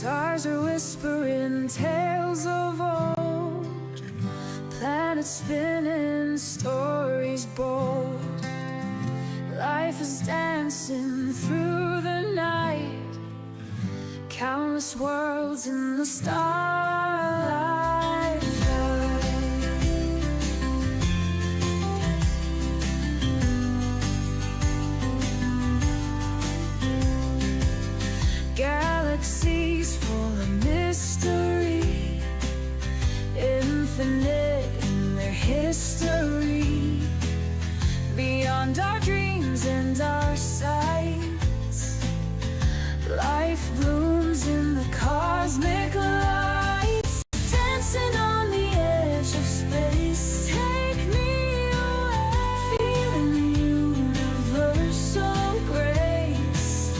Stars are whispering tales of old, planets spinning, stories bold. Life is dancing through the night, countless worlds in the starlight. Galaxies full of mystery, infinite in their history. Beyond our dreams and our sights, life blooms in the cosmic lights, dancing on the edge of space. Take me away, feeling the universal grace.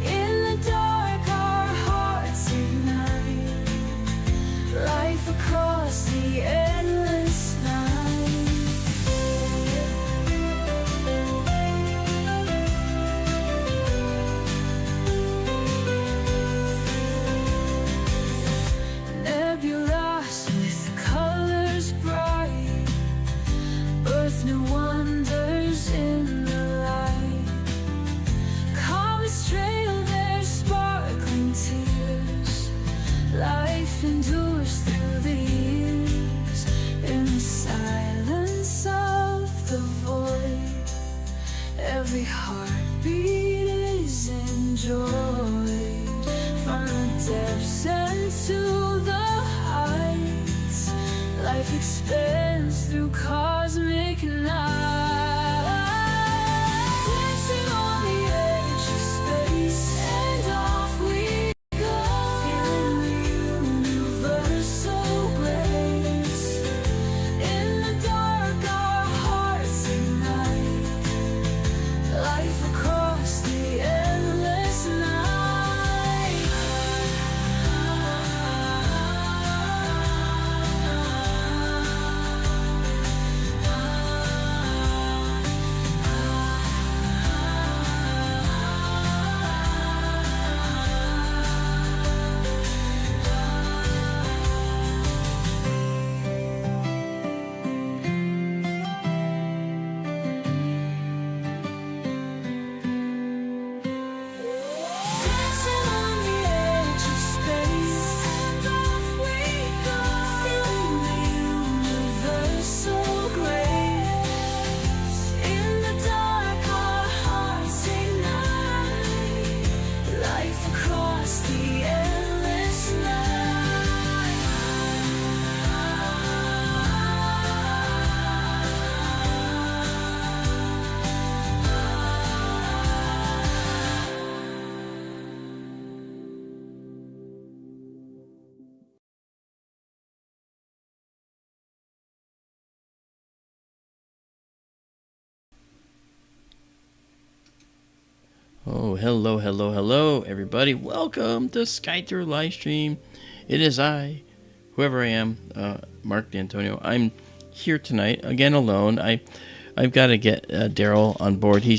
In the dark our hearts ignite, life across the endless night. Nebulas with colors bright, birth new wonders in the light. Comets trail their sparkling tears, life endures through the years. In the silence of the void, every heartbeat is enjoyed. From the depths and to the heights, life expands through cosmic night. Dancing on the edge of space, and off we go, feeling the universal grace. In the dark our hearts ignite, life across the endless night. Dancing on the edge of space, and off we go, feeling the universal grace. In the dark our hearts ignite, life across the endless night. Oh, hello, everybody. Welcome to Skytour Livestream. It is I, whoever I am, Mark D'Antonio. I'm here tonight, again alone. I've got to get Daryl on board. I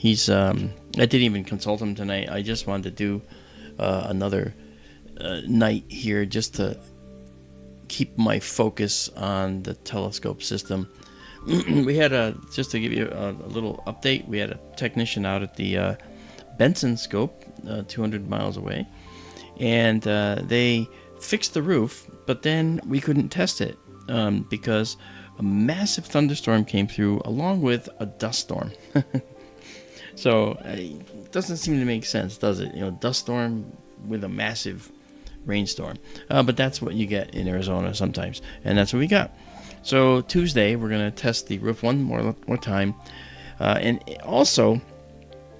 didn't even consult him tonight. I just wanted to do another night here just to keep my focus on the telescope system. We had just to give you a little update, we had a technician out at the Benson scope, 200 miles away, and they fixed the roof, but then we couldn't test it because a massive thunderstorm came through along with a dust storm. So it doesn't seem to make sense, does it? Dust storm with a massive rainstorm, but that's what you get in Arizona sometimes, and that's what we got. So Tuesday we're going to test the roof one more time, and also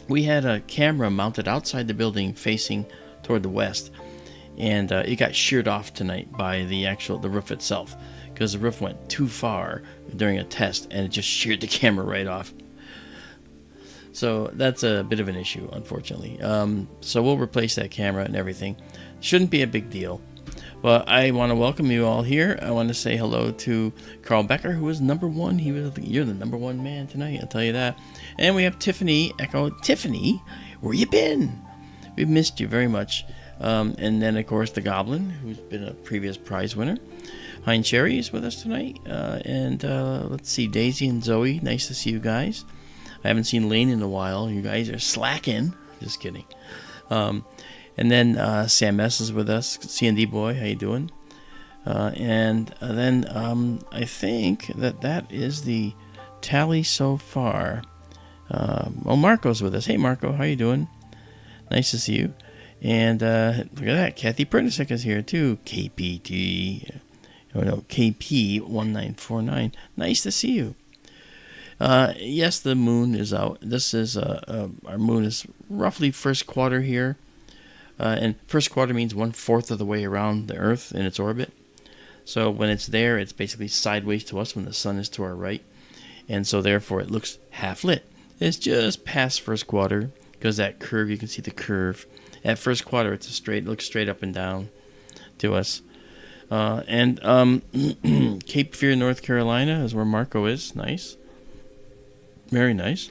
we had a camera mounted outside the building facing toward the west, and it got sheared off tonight by the roof itself, because the roof went too far during a test and it just sheared the camera right off. So that's a bit of an issue, unfortunately. So we'll replace that camera and everything. Shouldn't be a big deal. But I want to welcome you all here. I want to say hello to Carl Becker, who was number one. You're the number one man tonight, I'll tell you that. And we have Tiffany Echo. Tiffany, where you been? We've missed you very much. And then, of course, the Goblin, who's been a previous prize winner. Hein Cherry is with us tonight. And let's see, Daisy and Zoe. Nice to see you guys. I haven't seen Lane in a while. You guys are slacking. Just kidding. And then Sam S is with us. C&D boy, how you doing? And then I think that is the tally so far. Marco's with us. Hey, Marco, how you doing? Nice to see you. And look at that. Kathy Pernisic is here, too. KPT. Oh, no, KP1949. Nice to see you. Yes, the moon is out. This is our moon is roughly first quarter here. And first quarter means 1/4 of the way around the Earth in its orbit. So when it's there, it's basically sideways to us when the sun is to our right. And so therefore it looks half lit. It's just past first quarter because that curve, you can see the curve. At first quarter, it looks straight up and down to us. And Cape Fear, North Carolina is where Marco is. Nice. Very nice.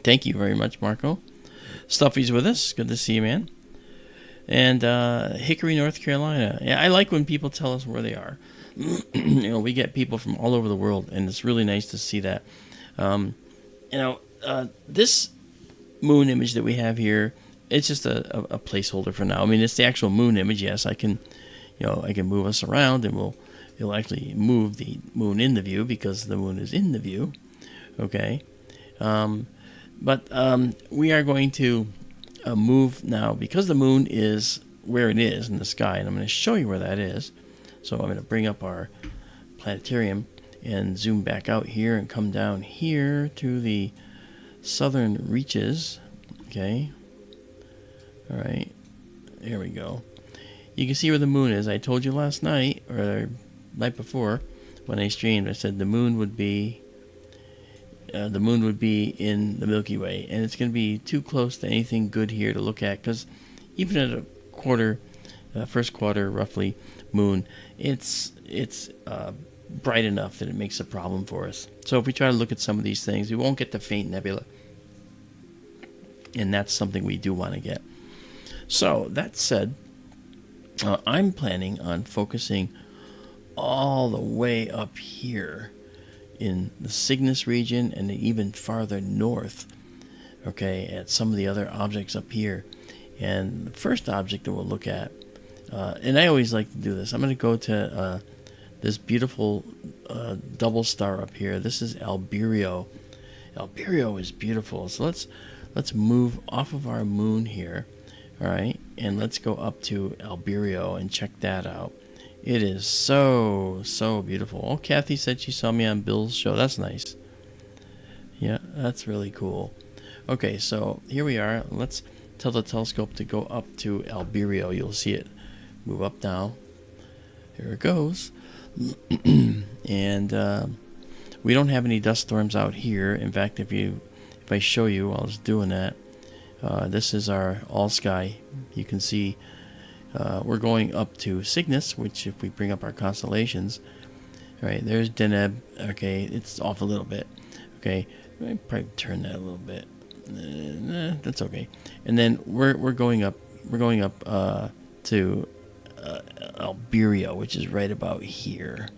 Thank you very much, Marco. Stuffy's with us. Good to see you, man. And Hickory, North Carolina. Yeah, I like when people tell us where they are. We get people from all over the world, and it's really nice to see that. This moon image that we have here, it's just a placeholder for now. I mean, it's the actual moon image. Yes, I can move us around, and it'll actually move the moon in the view because the moon is in the view. Okay, but we are going to move now because the moon is where it is in the sky, and I'm going to show you where that is. So I'm going to bring up our planetarium and zoom back out here and come down here to the southern reaches. Okay. All right. There we go. You can see where the moon is. I told you last night or night before when I streamed, I said the moon would be in the Milky Way, and it's going to be too close to anything good here to look at because even at a first quarter roughly moon, it's bright enough that it makes a problem for us. So if we try to look at some of these things, we won't get the faint nebula, and that's something we do want to get. So that said, I'm planning on focusing all the way up here in the Cygnus region and even farther north, okay, at some of the other objects up here. And the first object that we'll look at, and I always like to do this, I'm going to go to this beautiful double star up here. This is Alberio. Alberio is beautiful. So let's move off of our moon here, all right, and let's go up to Alberio and check that out. It is so beautiful. Oh, Kathy said she saw me on Bill's show. That's nice. Yeah, that's really cool. Okay, so here we are. Let's tell the telescope to go up to Alberio. You'll see it move up now. Here it goes. And we don't have any dust storms out here. In fact, if I show you while I was doing that, this is our all sky. You can see we're going up to Cygnus, which if we bring up our constellations, all right, there's Deneb. Okay, it's off a little bit. Okay, I probably turn that a little bit. That's okay. And then we're going up. We're going up to Alberio, which is right about here.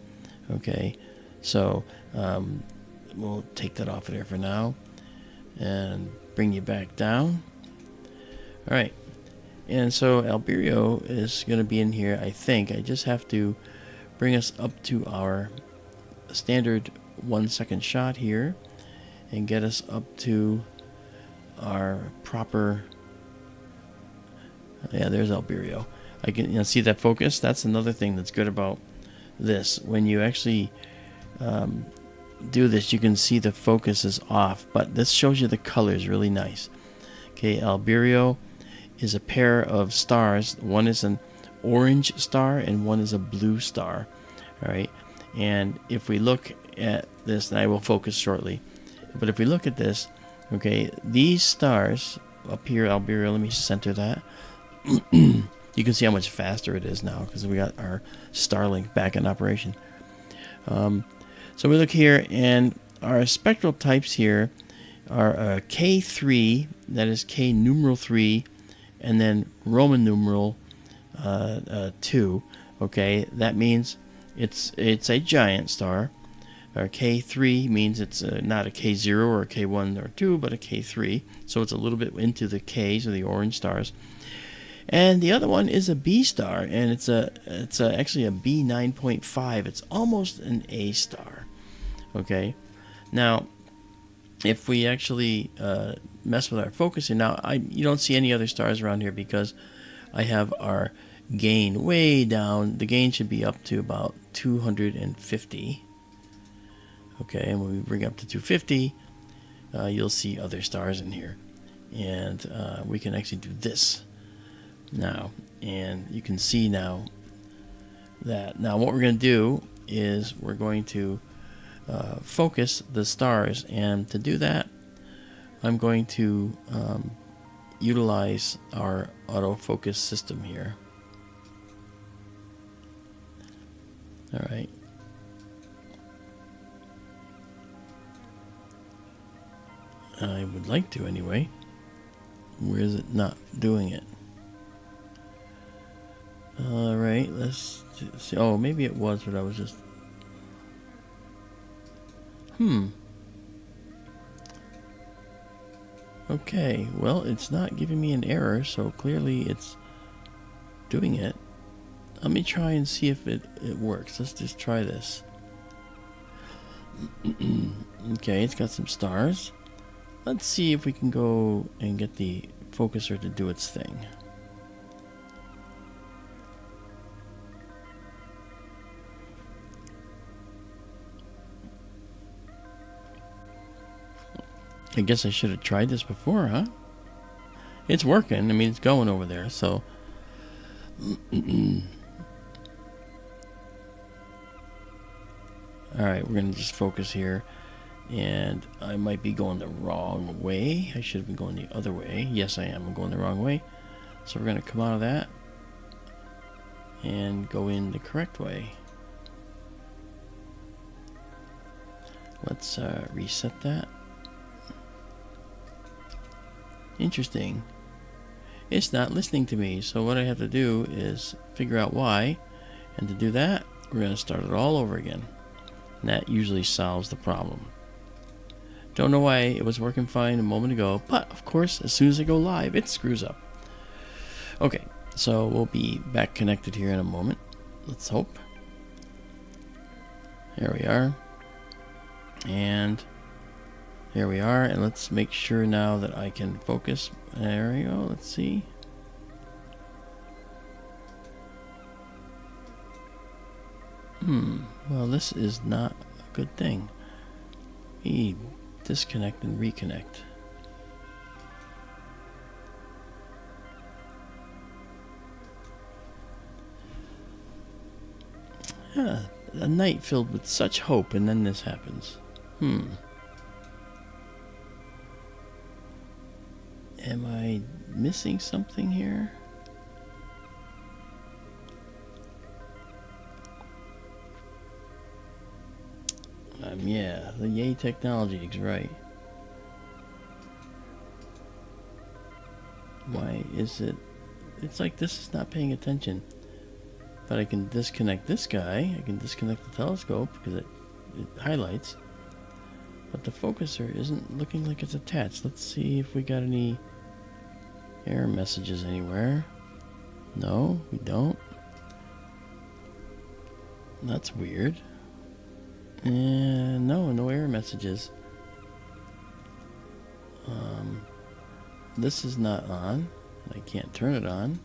Okay, so we'll take that off of there for now, and bring you back down. All right. And so Alberio is going to be in here, I think. I just have to bring us up to our standard 1 second shot here and get us up to our proper... Yeah, there's Alberio. I can see that focus. That's another thing that's good about this. When you actually do this, you can see the focus is off, but this shows you the colors really nice. Okay, Alberio is a pair of stars. One is an orange star and one is a blue star. All right, and if we look at this, and I will focus shortly, but if we look at this, okay, these stars up here, Alberio, let me center that. You can see how much faster it is now because we got our Starlink back in operation. So we look here, and our spectral types here are K3, that is K numeral 3, and then Roman numeral 2. Okay, that means it's a giant star. Or K3 means it's not a K0 or a K1 or 2, but a K3. So it's a little bit into the Ks, or the orange stars. And the other one is a B star, and it's actually a B 9.5. It's almost an A star. Okay, now if we actually mess with our focusing, now you don't see any other stars around here because I have our gain way down. The gain should be up to about 250. Okay, and when we bring up to 250, you'll see other stars in here. And we can actually do this now. And you can see now that. Now what we're going to do is we're going to focus the stars. And to do that, I'm going to utilize our autofocus system here. All right. I would like to anyway. Where is it not doing it? All right, let's see. Oh, maybe it was, but I was just... Okay, well, it's not giving me an error, so clearly it's doing it. Let me try and see if it works. Let's just try this. Okay, it's got some stars. Let's see if we can go and get the focuser to do its thing. I guess I should have tried this before, huh? It's working. I mean, it's going over there, so... Alright, we're going to just focus here. And I might be going the wrong way. I should have been going the other way. Yes, I am. I'm going the wrong way. So we're going to come out of that and go in the correct way. Let's reset that. Interesting. It's not listening to me. So what I have to do is figure out why. And to do that, we're going to start it all over again. And that usually solves the problem. Don't know why it was working fine a moment ago, but of course, as soon as I go live, it screws up. Okay, so we'll be back connected here in a moment. Let's hope. There we are. And here we are. And let's make sure now that I can focus. There we go. Let's see. Well, this is not a good thing. Disconnect and reconnect. Yeah, a night filled with such hope, and then this happens. Am I missing something here? Yeah, the Yay technology is right. Why is it? It's like this is not paying attention. But I can disconnect this guy. I can disconnect the telescope because it highlights. But the focuser isn't looking like it's attached. Let's see if we got any error messages anywhere. No, we don't. That's weird. And no error messages. This is not on. I can't turn it on.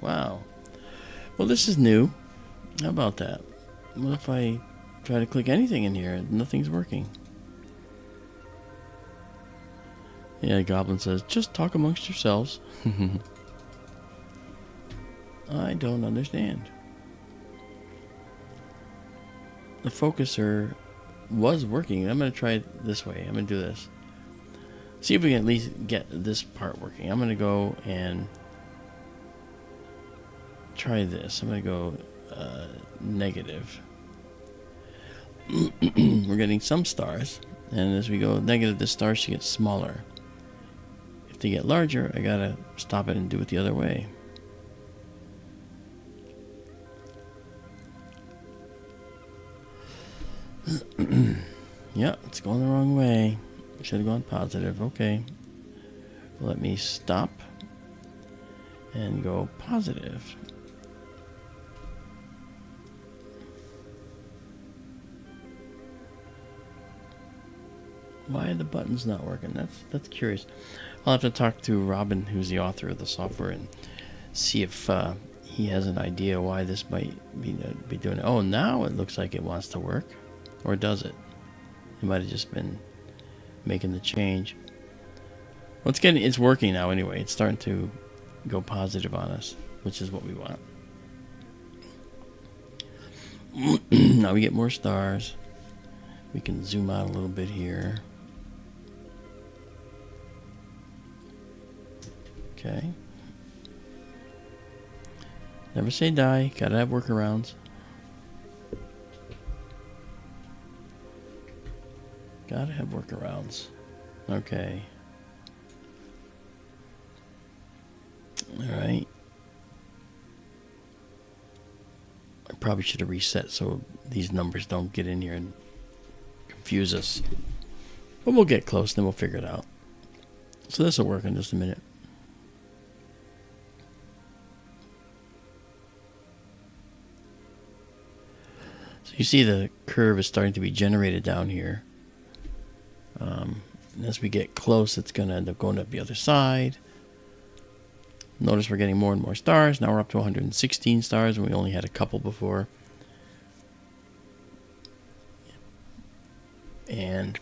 Wow. Well, this is new. How about that? What if I try to click anything in here and nothing's working? Yeah, Goblin says, just talk amongst yourselves. I don't understand. The focuser was working. I'm going to try it this way. I'm going to do this. See if we can at least get this part working. I'm going to go and try this. I'm going to go negative. We're getting some stars. And as we go negative, the stars should get smaller. If to get larger, I gotta stop it and do it the other way. Yeah, it's going the wrong way. Should have gone positive. Okay. Let me stop and go positive. Why are the buttons not working? That's curious. I'll have to talk to Robin, who's the author of the software, and see if he has an idea why this might be doing it. Oh, now it looks like it wants to work. Or does it? It might have just been making the change. Well, it's working now anyway. It's starting to go positive on us, which is what we want. Now we get more stars. We can zoom out a little bit here. Okay. Never say die. Gotta have workarounds. Gotta have workarounds. Okay. Alright. I probably should have reset so these numbers don't get in here and confuse us. But we'll get close, then we'll figure it out. So this will work in just a minute. So you see the curve is starting to be generated down here. And as we get close, it's going to end up going up the other side. Notice we're getting more and more stars. Now we're up to 116 stars, and we only had a couple before. And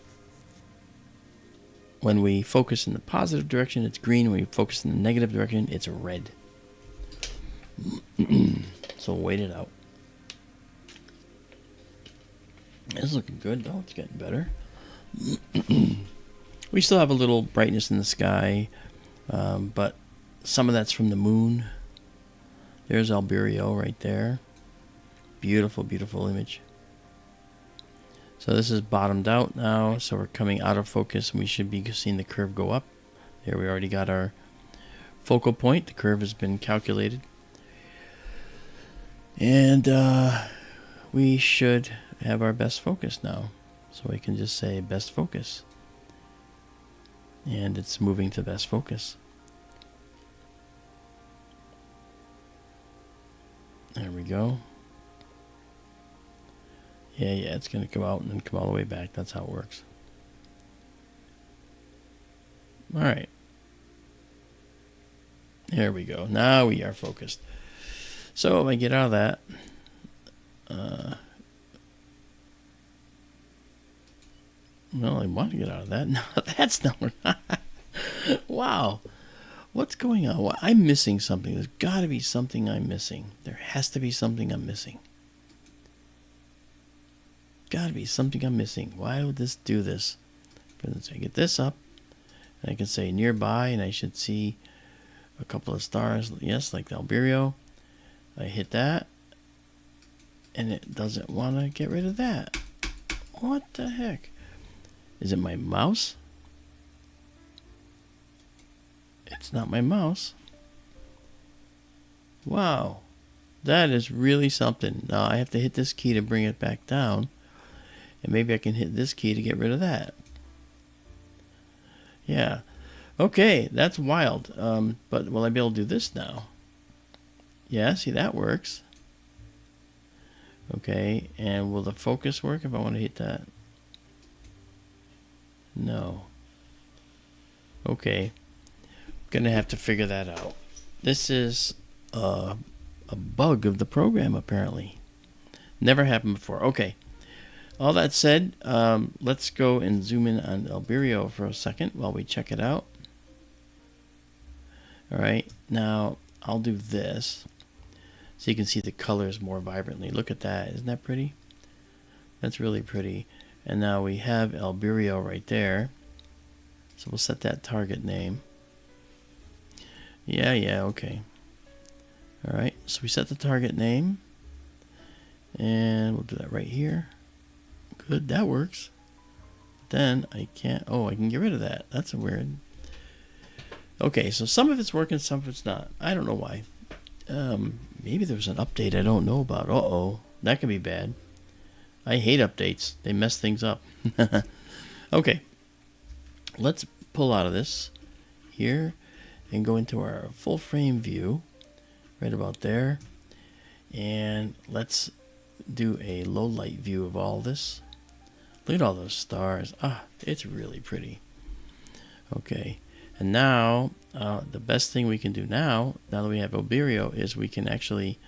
when we focus in the positive direction, it's green. When we focus in the negative direction, it's red. So wait it out. This is looking good, though. It's getting better. We still have a little brightness in the sky, but some of that's from the moon. There's Alberio right there. Beautiful, beautiful image. So this is bottomed out now, so we're coming out of focus, and we should be seeing the curve go up. There, we already got our focal point. The curve has been calculated. And we should have our best focus now. So we can just say best focus. And it's moving to best focus. There we go. Yeah, it's going to come out and then come all the way back. That's how it works. All right. There we go. Now we are focused. So if I get out of that, well, I want to get out of that. No, that's not. Wow. What's going on? Well, I'm missing something. There's got to be something I'm missing. There has to be something I'm missing. Got to be something I'm missing. Why would this do this? For instance, I get this up, and I can say nearby, and I should see a couple of stars. Yes, like the Alberio. I hit that, and it doesn't want to get rid of that. What the heck? Is it my mouse? It's not my mouse. Wow. That is really something. Now I have to hit this key to bring it back down. And maybe I can hit this key to get rid of that. Yeah. Okay, that's wild. But will I be able to do this now? Yeah, see, that works. Okay, and will the focus work if I want to hit that? No. Okay. Gonna have to figure that out. This is a bug of the program, apparently. Never happened before. Okay. All that said, let's go and zoom in on Alberio for a second while we check it out. Alright, now I'll do this so you can see the colors more vibrantly. Look at that. Isn't that pretty? That's really pretty. And now we have Alberio right there. So we'll set that target name. Yeah, okay. Alright, so we set the target name. And we'll do that right here. Good, that works. Then I can't, I can get rid of that. That's weird. Okay, so some of it's working, some of it's not. I don't know why. Maybe there was an update I don't know about. Uh-oh, that could be bad. I hate updates. They mess things up. Okay, let's pull out of this here and go into our full frame view right about there. And let's do a low light view of all this. Look at all those stars. Ah, it's really pretty. Okay, and now the best thing we can do now that we have Alberio, is we can actually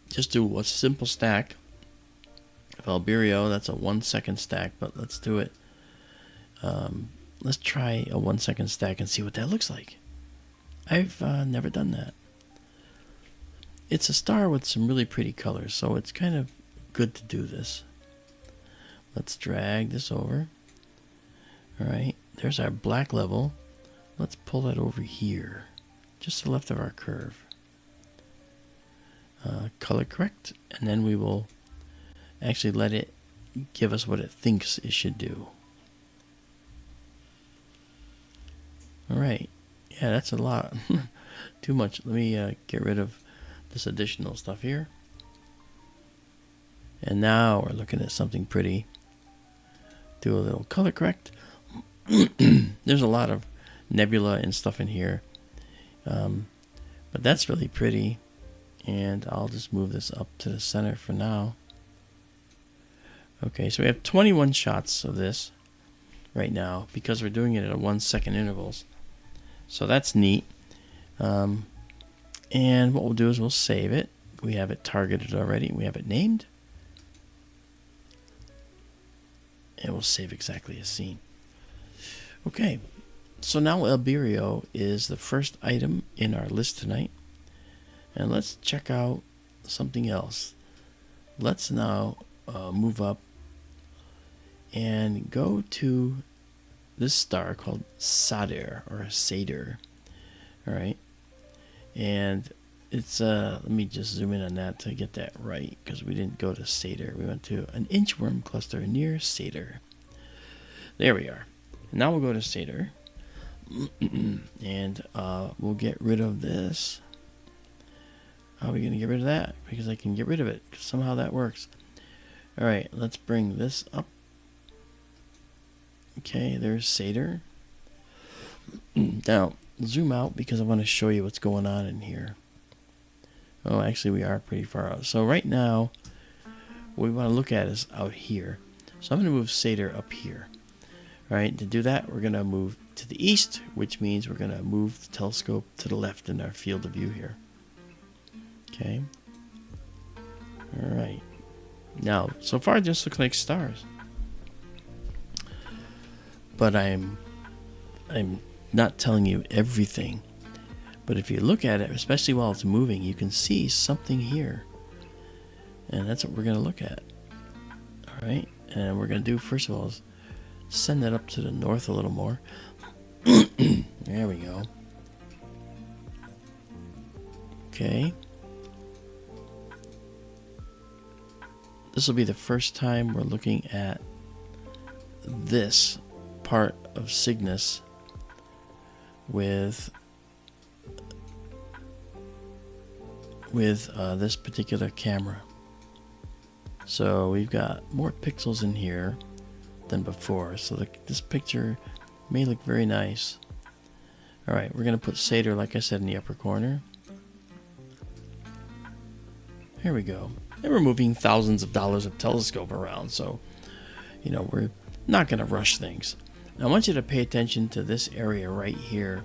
just do a simple stack of Alberio. That's a 1 second stack, but let's do it. Let's try a 1 second stack and see what that looks like. I've never done that. It's a star with some really pretty colors, so it's kind of good to do this. Let's drag this over. Alright, there's our black level. Let's pull that over here, just to the left of our curve. Color correct, and then we will actually let it give us what it thinks it should do. Alright, yeah, that's a lot. Too much. Let me get rid of this additional stuff here. And now we're looking at something pretty. Do a little color correct. There's a lot of nebula and stuff in here. But that's really pretty. And I'll just move this up to the center for now. Okay, so we have 21 shots of this right now because we're doing it at 1 second intervals. So that's neat. And what we'll do is we'll save it. We have it targeted already. We have it named. And we'll save exactly as seen. Okay, so now Alberio is the first item in our list tonight. And let's check out something else. Let's now move up and go to this star called Sadir or Sadir. All right, and it's let me just zoom in on that to get that right, because we didn't go to Sadir. We went to an inchworm cluster near Sadir. There we are. Now we'll go to Sadir, and we'll get rid of this. How are we going to get rid of that? Because I can get rid of it. Somehow that works. All right, let's bring this up. Okay, there's Sadir. Now, zoom out because I want to show you what's going on in here. Oh, actually, we are pretty far out. So right now, what we want to look at is out here. So I'm going to move Sadir up here. All right, to do that, we're going to move to the east, which means we're going to move the telescope to the left in our field of view here. Okay. All right. Now, so far, it just looks like stars. But I'm not telling you everything. But if you look at it, especially while it's moving, you can see something here. And that's what we're going to look at. All right. And we're going to do, first of all, is send that up to the north a little more. There we go. Okay. This will be the first time we're looking at this part of Cygnus with this particular camera. So we've got more pixels in here than before, so this picture may look very nice. Alright, we're going to put Sadir, like I said, in the upper corner. Here we go. And we're moving thousands of dollars of telescope around, so you know, we're not going to rush things. Now, I want you to pay attention to this area right here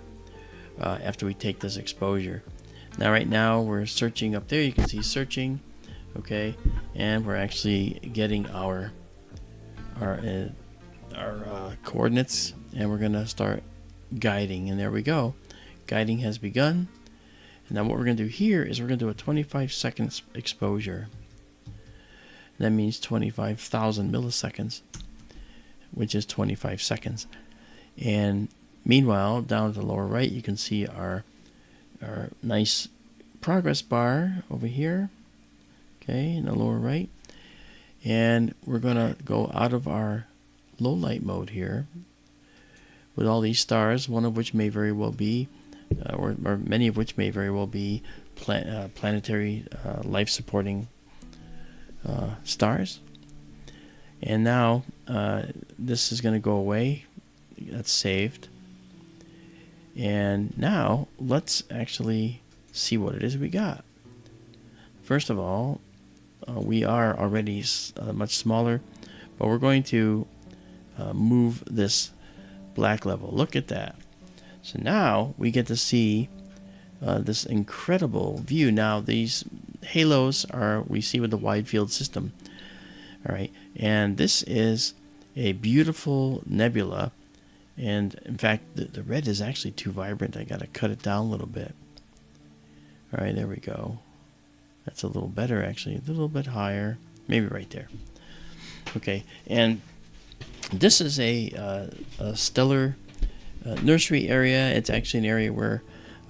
after we take this exposure. Now, right now, we're searching up there. You can see searching, okay? And we're actually getting our coordinates, and we're going to start guiding. And there we go. Guiding has begun. And now what we're going to do here is we're going to do a 25 seconds exposure. That means 25,000 milliseconds, which is 25 seconds. And meanwhile, down at the lower right, you can see our nice progress bar over here, okay, in the lower right. And we're going to go out of our low light mode here. with all these stars, one of which may very well be, or many of which may very well be planetary life-supporting stars. And now this is going to go away. That's saved. And now let's actually see what it is we got. First of all, we are already much smaller, but we're going to move this black level. Look at that. So now we get to see this incredible view. Now these halos we see with the wide field system. All right, and this is a beautiful nebula. And in fact, the red is actually too vibrant. I got to cut it down a little bit. All right, there we go. That's a little better, actually. A little bit higher. Maybe right there. Okay, and this is a stellar nursery area. It's actually an area where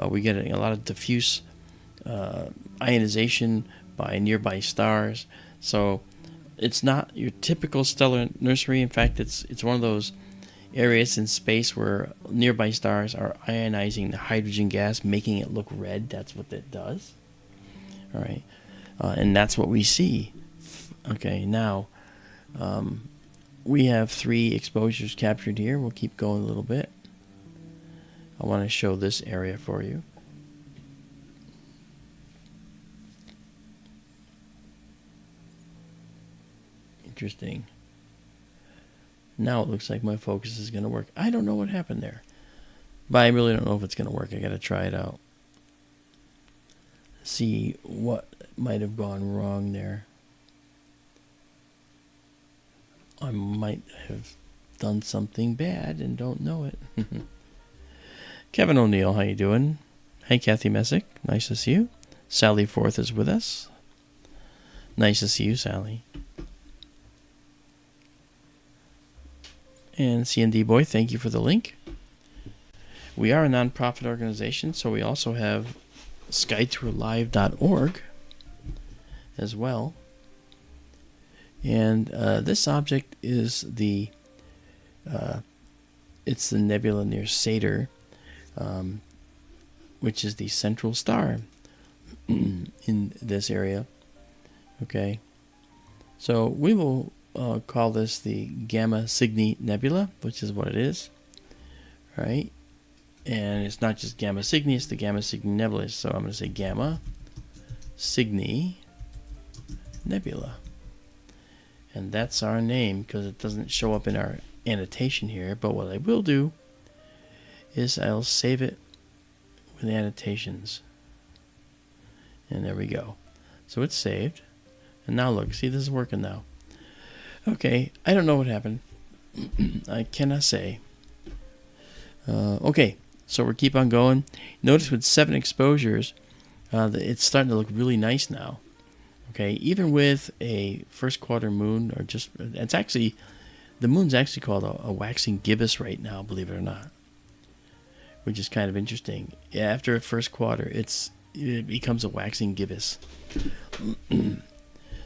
we get a lot of diffuse ionization by nearby stars. So it's not your typical stellar nursery. In fact, it's one of those areas in space where nearby stars are ionizing the hydrogen gas, making it look red. That's what it does. All right, and that's what we see. Okay, now we have 3 exposures captured here. We'll keep going a little bit. I want to show this area for you. Interesting. Now it looks like my focus is going to work. I don't know what happened there, but I really don't know if it's going to work. I got to try it out. See what might have gone wrong there. I might have done something bad and don't know it. Kevin O'Neill, how you doing? Hey, Kathy Messick, nice to see you. Sally Forth is with us. Nice to see you, Sally. And CND Boy, thank you for the link. We are a nonprofit organization, so we also have skytourlive.org as well. And this object is it's the nebula near Satyr, which is the central star in this area. Okay, so we will call this the Gamma Signi Nebula, which is what it is. All right, and it's not just Gamma Signi, it's the Gamma Signi Nebula. So I'm going to say Gamma Signi Nebula. And that's our name because it doesn't show up in our annotation here. But what I will do is I'll save it with annotations. And there we go. So it's saved. And now look, see, this is working now. Okay, I don't know what happened. I cannot say. Okay, so we'll keep on going. Notice with 7 exposures, it's starting to look really nice now. Okay, even with a first quarter moon, or just, it's actually, the moon's actually called a waxing gibbous right now, believe it or not, which is kind of interesting. Yeah, after a first quarter, it becomes a waxing gibbous.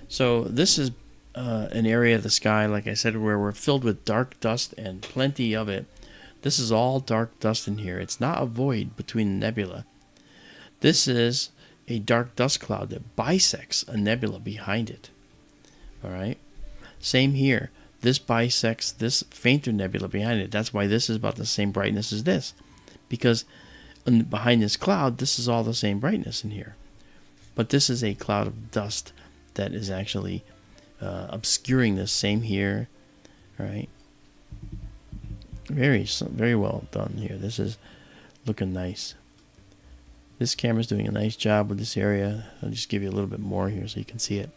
So this is an area of the sky, like I said, where we're filled with dark dust and plenty of it. This is all dark dust in here. It's not a void between the nebula. This is a dark dust cloud that bisects a nebula behind it. All right. Same here. This bisects this fainter nebula behind it. That's why this is about the same brightness as this, because behind this cloud, this is all the same brightness in here. But this is a cloud of dust that is actually obscuring this. Same here. All right. Very well done here. This is looking nice. This camera's doing a nice job with this area. I'll just give you a little bit more here so you can see it.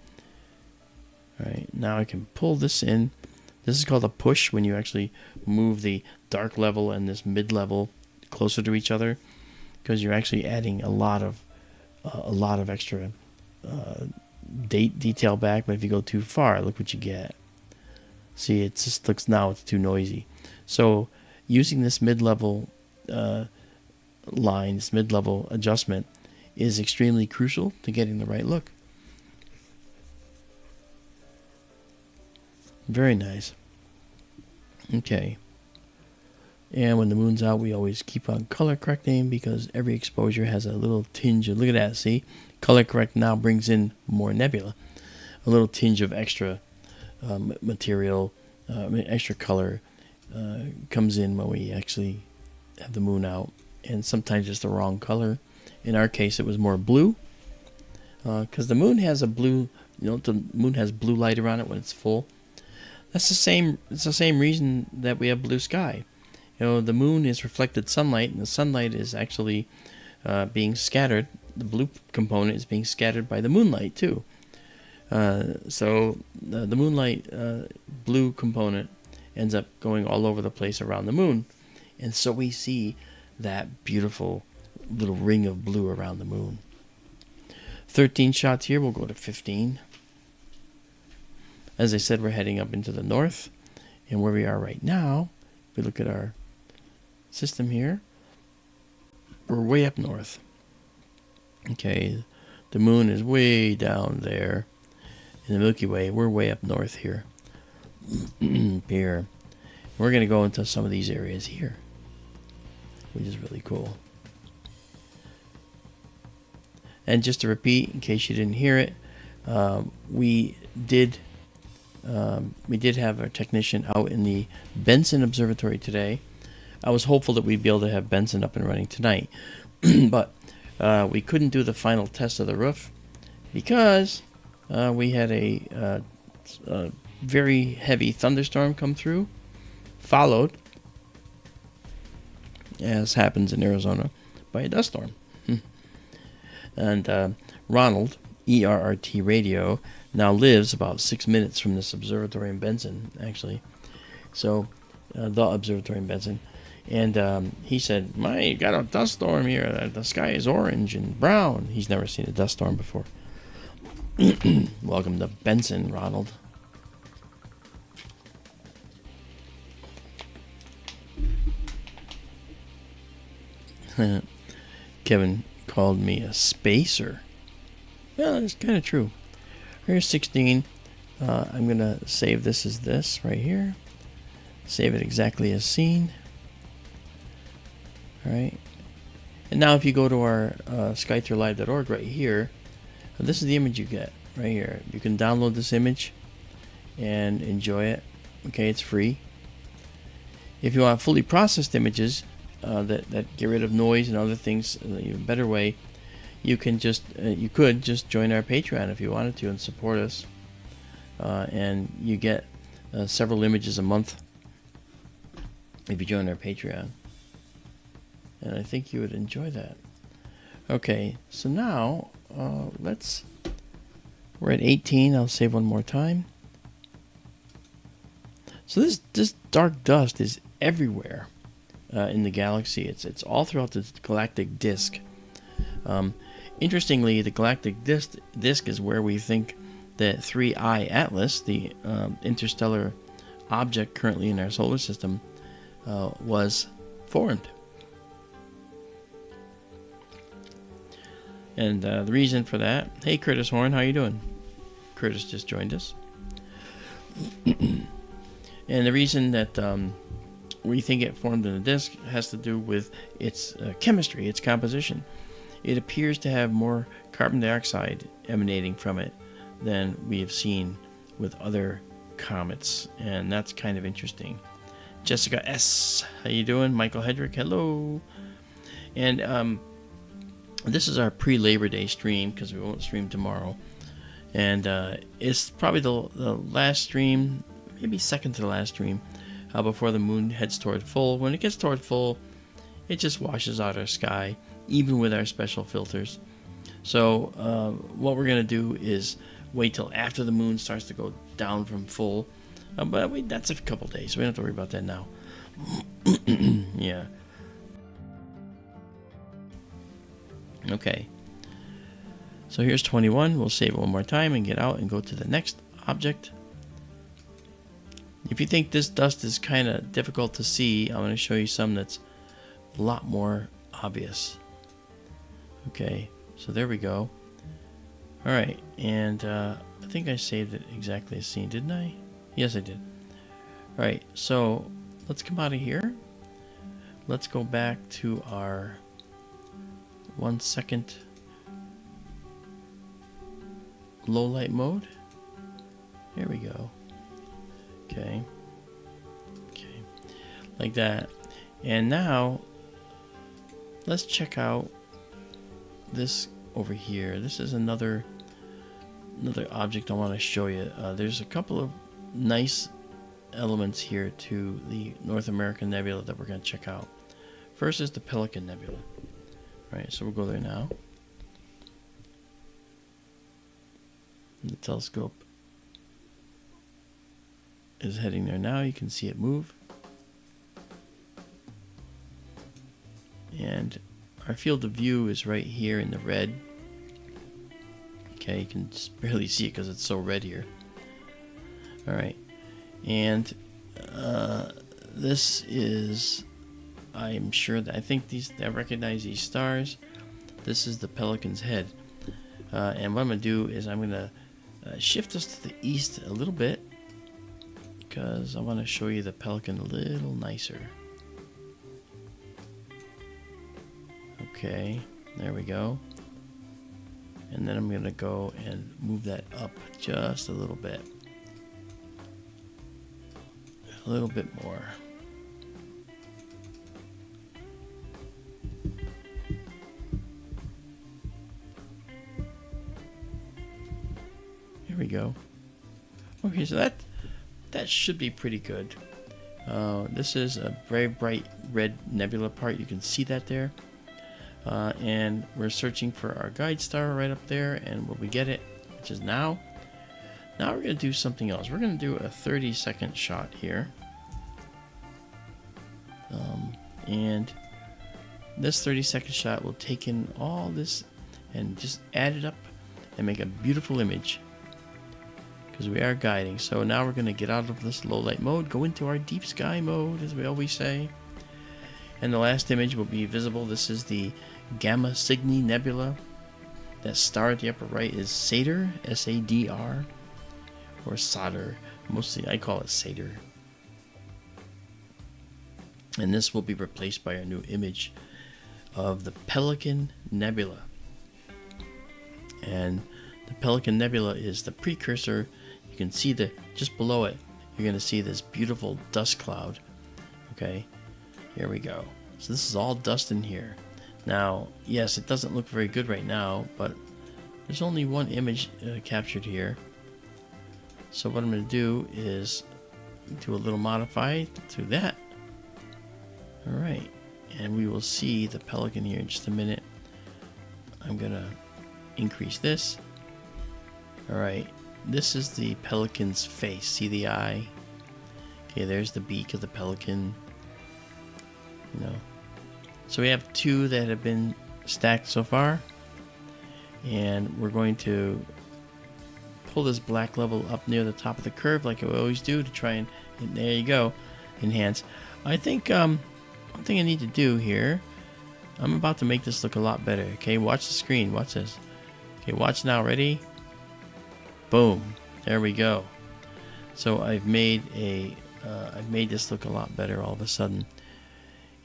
All right, now I can pull this in. This is called a push, when you actually move the dark level and this mid-level closer to each other, because you're actually adding a lot of extra detail back. But if you go too far, look what you get. See, it just looks, now it's too noisy. So using this mid-level line, this mid-level adjustment, is extremely crucial to getting the right look. Very nice. Okay. And when the moon's out, we always keep on color correcting because every exposure has a little tinge of, look at that, see? Color correct now brings in more nebula. A little tinge of extra material, extra color comes in when we actually have the moon out. And sometimes it's the wrong color. In our case, it was more blue. Because the moon has a blue, the moon has blue light around it when it's full. It's the same reason that we have blue sky. The moon is reflected sunlight, and the sunlight is actually being scattered. The blue component is being scattered by the moonlight too. So the moonlight blue component ends up going all over the place around the moon, and so we see that beautiful little ring of blue around the moon. 13 shots here. We'll go to 15. As I said, we're heading up into the north, and where we are right now, if we look at our system here, we're way up north. Okay, the moon is way down there in the Milky Way. We're way up north here. Here. We're going to go into some of these areas here, which is really cool. And just to repeat, in case you didn't hear it, we did have our technician out in the Benson Observatory today. I was hopeful that we'd be able to have Benson up and running tonight, but we couldn't do the final test of the roof because we had a very heavy thunderstorm come through, followed, as happens in Arizona, by a dust storm. And Ronald, ERRT radio, now lives about 6 minutes from this observatory in Benson, actually. So, the observatory in Benson. And he said, you got a dust storm here. The sky is orange and brown. He's never seen a dust storm before. Welcome to Benson, Ronald. Kevin called me a spacer. Well, it's kind of true. Here's 16. I'm going to save this as this right here. Save it exactly as seen. All right. And now if you go to our skytourlive.org right here, this is the image you get right here. You can download this image and enjoy it. Okay, it's free. If you want fully processed images that get rid of noise and other things in a better way, you could just join our Patreon if you wanted to and support us. And you get several images a month if you join our Patreon. And I think you would enjoy that. Okay, so now we're at 18. I'll save one more time. So this dark dust is everywhere in the galaxy. It's all throughout the galactic disk. Interestingly, the galactic disk is where we think that 3I Atlas, the interstellar object currently in our solar system, was formed. And the reason for that, hey Curtis Horn, how you doing? Curtis just joined us. And the reason that we think it formed in the disk has to do with its chemistry, its composition. It appears to have more carbon dioxide emanating from it than we have seen with other comets, and that's kind of interesting. Jessica S., how you doing? Michael Hedrick, hello. And this is our pre-Labor Day stream because we won't stream tomorrow, and it's probably the last stream, maybe second to the last stream, before the moon heads toward full. When it gets toward full, it just washes out our sky, even with our special filters. So what we're going to do is wait till after the moon starts to go down from full, but that's a couple days, so we don't have to worry about that now. Yeah. Okay. So here's 21. We'll save it one more time and get out and go to the next object. If you think this dust is kind of difficult to see, I'm going to show you some that's a lot more obvious. Okay, so there we go. Alright, and I think I saved it exactly as seen, didn't I? Yes, I did. Alright, so let's come out of here. let's go back to our 1 second low light mode. Here we go. Okay. Okay. Like that. And now let's check out this over here. This is another object I want to show you. There's a couple of nice elements here to the North American Nebula that we're going to check out. First is the Pelican Nebula. Right, so we'll go there now. And the telescope is heading there now. You can see it move. And our field of view is right here in the red. Okay, you can just barely see it because it's so red here. Alright, and this is, I'm sure that I recognize these stars. This is the Pelican's head. And what I'm going to do is I'm going to shift us to the east a little bit because I want to show you the Pelican a little nicer. Okay, there we go. And then I'm going to go and move that up just a little bit. A little bit more. Here we go. Okay, so that should be pretty good. This is a very bright red nebula part. You can see that there. And we're searching for our guide star right up there, and when we get it, which is now we're going to do something else. We're going to do a 30-second shot here. And this 30-second shot will take in all this and just add it up and make a beautiful image, because we are guiding. So now we're going to get out of this low light mode, go into our deep sky mode, as we always say. And the last image will be visible. This is the Gamma Signi Nebula. That star at the upper right is Satyr, S-A-D-R, or Solder. Mostly I call it Satyr. And this will be replaced by a new image of the Pelican Nebula. And the Pelican Nebula is the precursor. You can see just below it, you're going to see this beautiful dust cloud. Okay, here we go. So this is all dust in here. Now, yes, it doesn't look very good right now, but there's only one image captured here. So what I'm going to do is do a little modify to that. Alright, and we will see the Pelican here in just a minute. I'm going to increase this. Alright, this is the Pelican's face. See the eye? Okay, there's the beak of the Pelican. You know. So we have two that have been stacked so far. And we're going to pull this black level up near the top of the curve like we always do to try and there you go, enhance. I think one thing I need to do here, I'm about to make this look a lot better. Okay, watch the screen. Watch this. Okay, watch now. Ready? Boom. There we go. So I've made this look a lot better all of a sudden.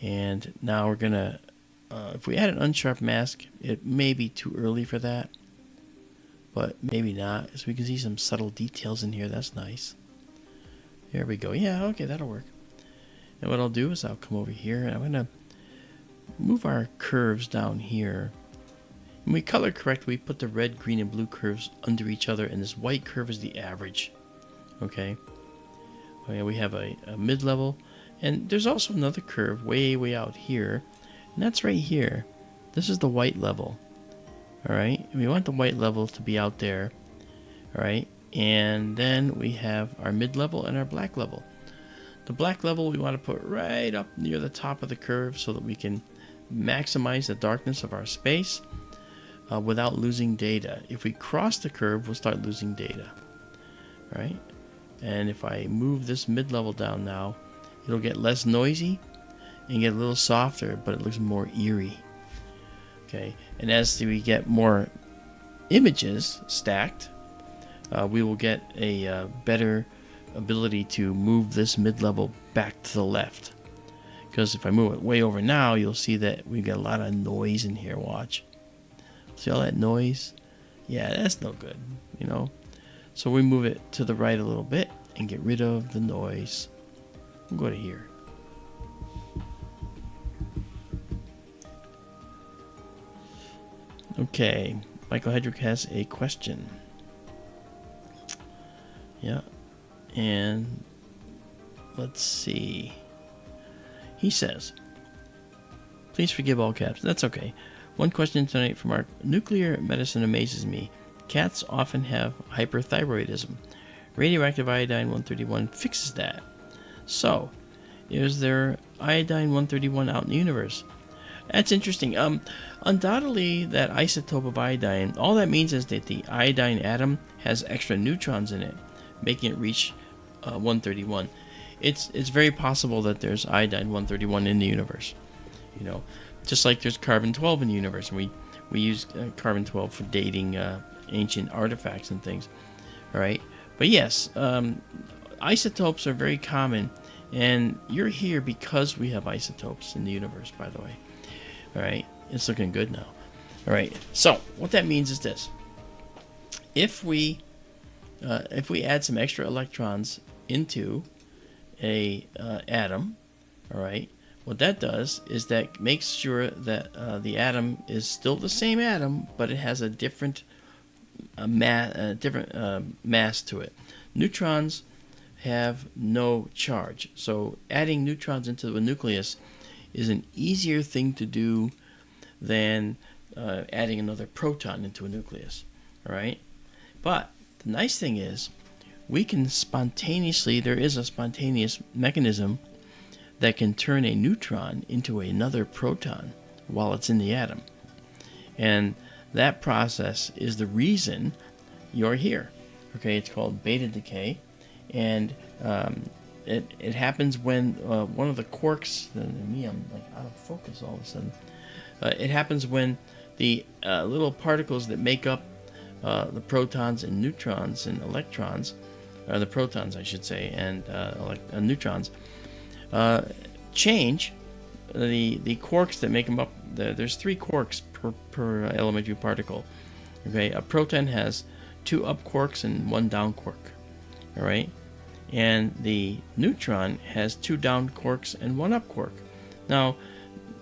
And now we're gonna, if we add an unsharp mask, it may be too early for that, but maybe not. So we can see some subtle details in here. That's nice. There we go. Yeah, okay, that'll work. And what I'll do is I'll come over here and I'm gonna move our curves down here. When we color correct, we put the red, green, and blue curves under each other, and this white curve is the average. Okay. Okay, we have a mid-level, and there's also another curve way out here, and that's right here. This is the white level. Alright, we want the white level to be out there. Alright, and then we have our mid-level and our black level. The black level we want to put right up near the top of the curve so that we can maximize the darkness of our space without losing data. If we cross the curve, we'll start losing data. Right? And if I move this mid-level down now, it'll get less noisy and get a little softer, but it looks more eerie. Okay, and as we get more images stacked, we will get a better ability to move this mid-level back to the left. Because if I move it way over now, you'll see that we got a lot of noise in here. Watch. See all that noise? Yeah, that's no good, you know. So we move it to the right a little bit and get rid of the noise. We'll go to here. Okay, Michael Hedrick has a question. Yeah, and let's see. He says, please forgive all caps. That's okay. One question tonight from Mark. Nuclear medicine amazes me. Cats often have hyperthyroidism. Radioactive iodine 131 fixes that. So, is there iodine 131 out in the universe? That's interesting. Undoubtedly, that isotope of iodine, all that means is that the iodine atom has extra neutrons in it, making it reach 131. It's very possible that there's iodine 131 in the universe. You know, just like there's carbon-12 in the universe. We use carbon-12 for dating ancient artifacts and things. All right, but yes, isotopes are very common, and you're here because we have isotopes in the universe. By the way, all right, it's looking good now. All right, so what that means is this: if we add some extra electrons into a atom, all right, what that does is that makes sure that the atom is still the same atom, but it has a different mass to it. Neutrons have no charge, so adding neutrons into the nucleus is an easier thing to do than adding another proton into a nucleus. All right, but the nice thing is we can spontaneously, there is a spontaneous mechanism that can turn a neutron into another proton while it's in the atom. And that process is the reason you're here. Okay, it's called beta decay. And it happens when one of the quarks, me, I'm like out of focus all of a sudden. It happens when the little particles that make up the protons and neutrons and electrons, or the protons I should say, and neutrons, change. The quarks that make them up, there's 3 quarks per elementary particle. Okay, a proton has 2 up quarks and 1 down quark. All right, and the neutron has 2 down quarks and 1 up quark. Now,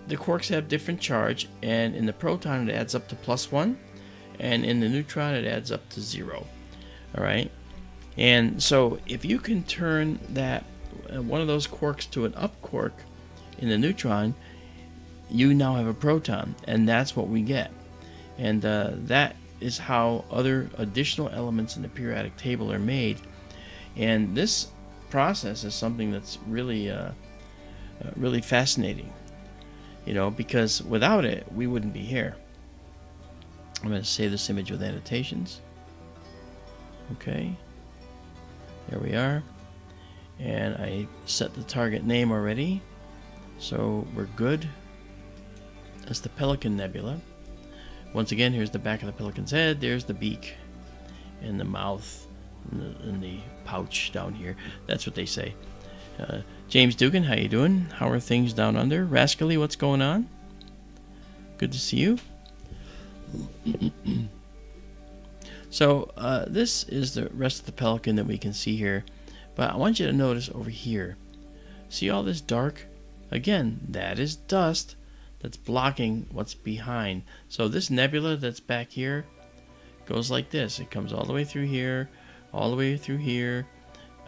the quarks have different charge, and in the proton it adds up to +1, and in the neutron it adds up to 0. All right, and so if you can turn that one of those quarks to an up quark in the neutron, you now have a proton, and that's what we get. And that is how other additional elements in the periodic table are made. And this process is something that's really really fascinating, you know, because without it we wouldn't be here. I'm going to save this image with annotations. Okay, there we are, and I set the target name already, so we're good. That's the Pelican Nebula. Once again, here's the back of the pelican's head, there's the beak and the mouth and the pouch down here. That's what they say. James Dugan, how you doing? How are things down under? Rascally, what's going on? Good to see you. So this is the rest of the pelican that we can see here, but I want you to notice over here. See all this dark? Again, that is dust that's blocking what's behind. So this nebula that's back here goes like this. It comes all the way through here, all the way through here,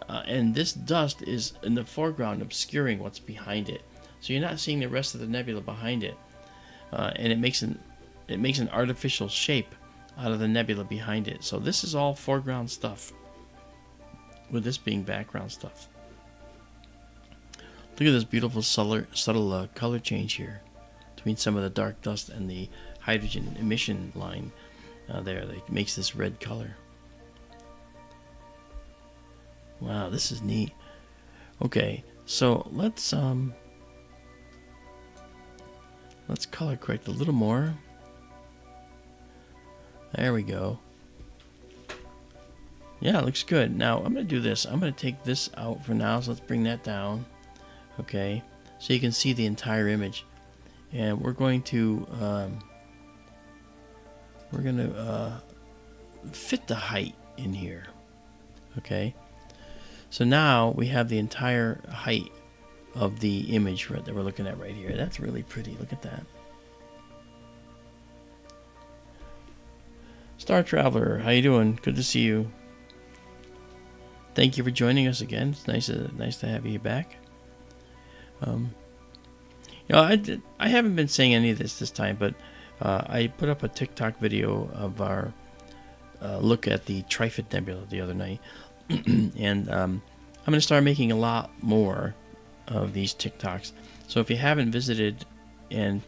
and this dust is in the foreground obscuring what's behind it. So you're not seeing the rest of the nebula behind it, and it makes an artificial shape out of the nebula behind it. So this is all foreground stuff, with this being background stuff. Look at this beautiful subtle color change here between some of the dark dust and the hydrogen emission line there that makes this red color. Wow, this is neat. Okay, so let's color correct a little more. There we go. Yeah, it looks good. Now I'm going to do this. I'm going to take this out for now, so let's bring that down. Okay, so you can see the entire image. And we're going to fit the height in here. Okay, so now we have the entire height of the image that we're looking at right here. That's really pretty. Look at that. Star Traveler, how you doing? Good to see you. Thank you for joining us again. It's nice to have you back. I haven't been saying any of this time, but I put up a TikTok video of our look at the Trifid Nebula the other night, and I'm going to start making a lot more of these TikToks. So if you haven't visited and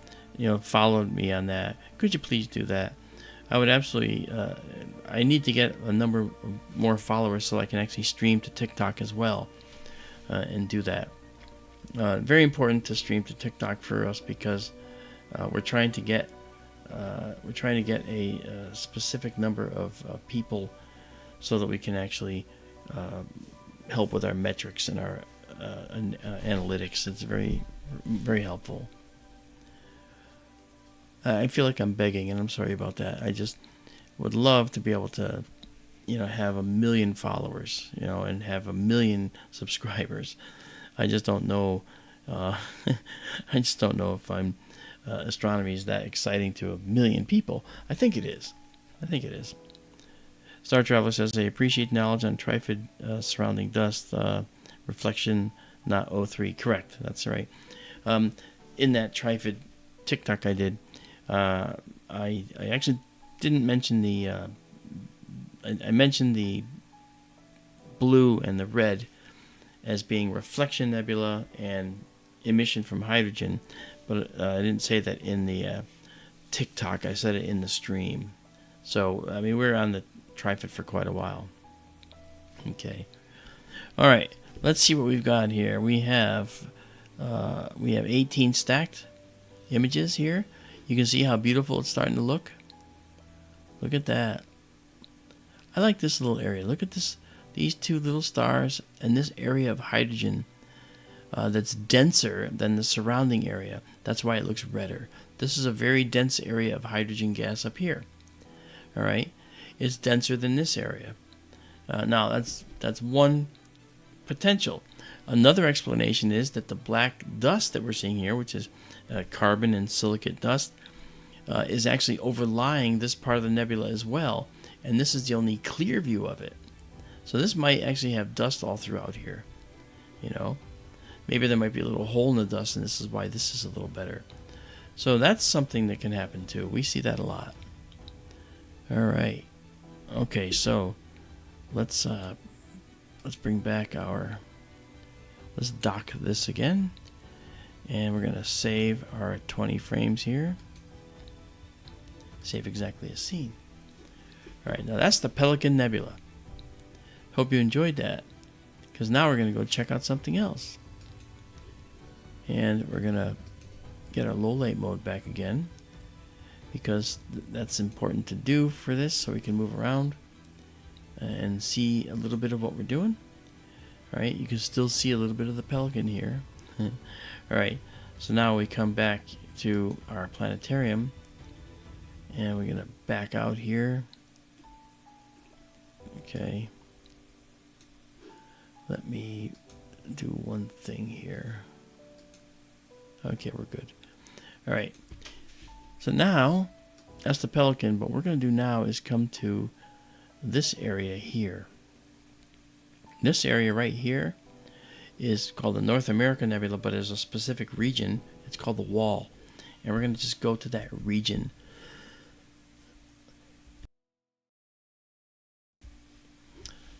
followed me on that, could you please do that? I would absolutely. I need to get a number of more followers so I can actually stream to TikTok as well, and do that. Very important to stream to TikTok for us because we're trying to get a specific number of people so that we can actually help with our metrics and our analytics. It's very, very helpful. I feel like I'm begging, and I'm sorry about that. I just would love to be able to, have 1 million followers, and have 1 million subscribers. I just don't know. I just don't know if astronomy is that exciting to 1 million people. I think it is. Star Traveler says, I appreciate knowledge on Trifid surrounding dust reflection, not O3. Correct. That's right. In that Trifid TikTok I did, I actually didn't mention the. I mentioned the blue and the red as being reflection nebula and emission from hydrogen, but I didn't say that in the TikTok. I said it in the stream. So we're on the Trifid for quite a while. Okay. All right. Let's see what we've got here. We have 18 stacked images here. You can see how beautiful it's starting to look. Look at that. I like this little area. Look at this. These two little stars and this area of hydrogen that's denser than the surrounding area. That's why it looks redder. This is a very dense area of hydrogen gas up here. All right, it's denser than this area. Now that's one potential. Another explanation is that the black dust that we're seeing here, which is carbon and silicate dust, is actually overlying this part of the nebula as well, and this is the only clear view of it. So this might actually have dust all throughout here. Maybe there might be a little hole in the dust, and this is why this is a little better. So that's something that can happen too. We see that a lot. All right. Okay, so let's bring back let's dock this again, and we're gonna save our 20 frames here. Save exactly as seen. All right, now that's the Pelican Nebula. Hope you enjoyed that, because now we're gonna go check out something else, and we're gonna get our low light mode back again, because that's important to do for this, so we can move around and see a little bit of what we're doing. All right, you can still see a little bit of the Pelican here. All right, so now we come back to our planetarium, and we're gonna back out here. Okay, let me do one thing here. Okay, we're good. All right, so now that's the Pelican. What we're going to do now is come to this area here. This area right here is called the North American Nebula, but there's a specific region. It's called the Wall, and we're going to just go to that region.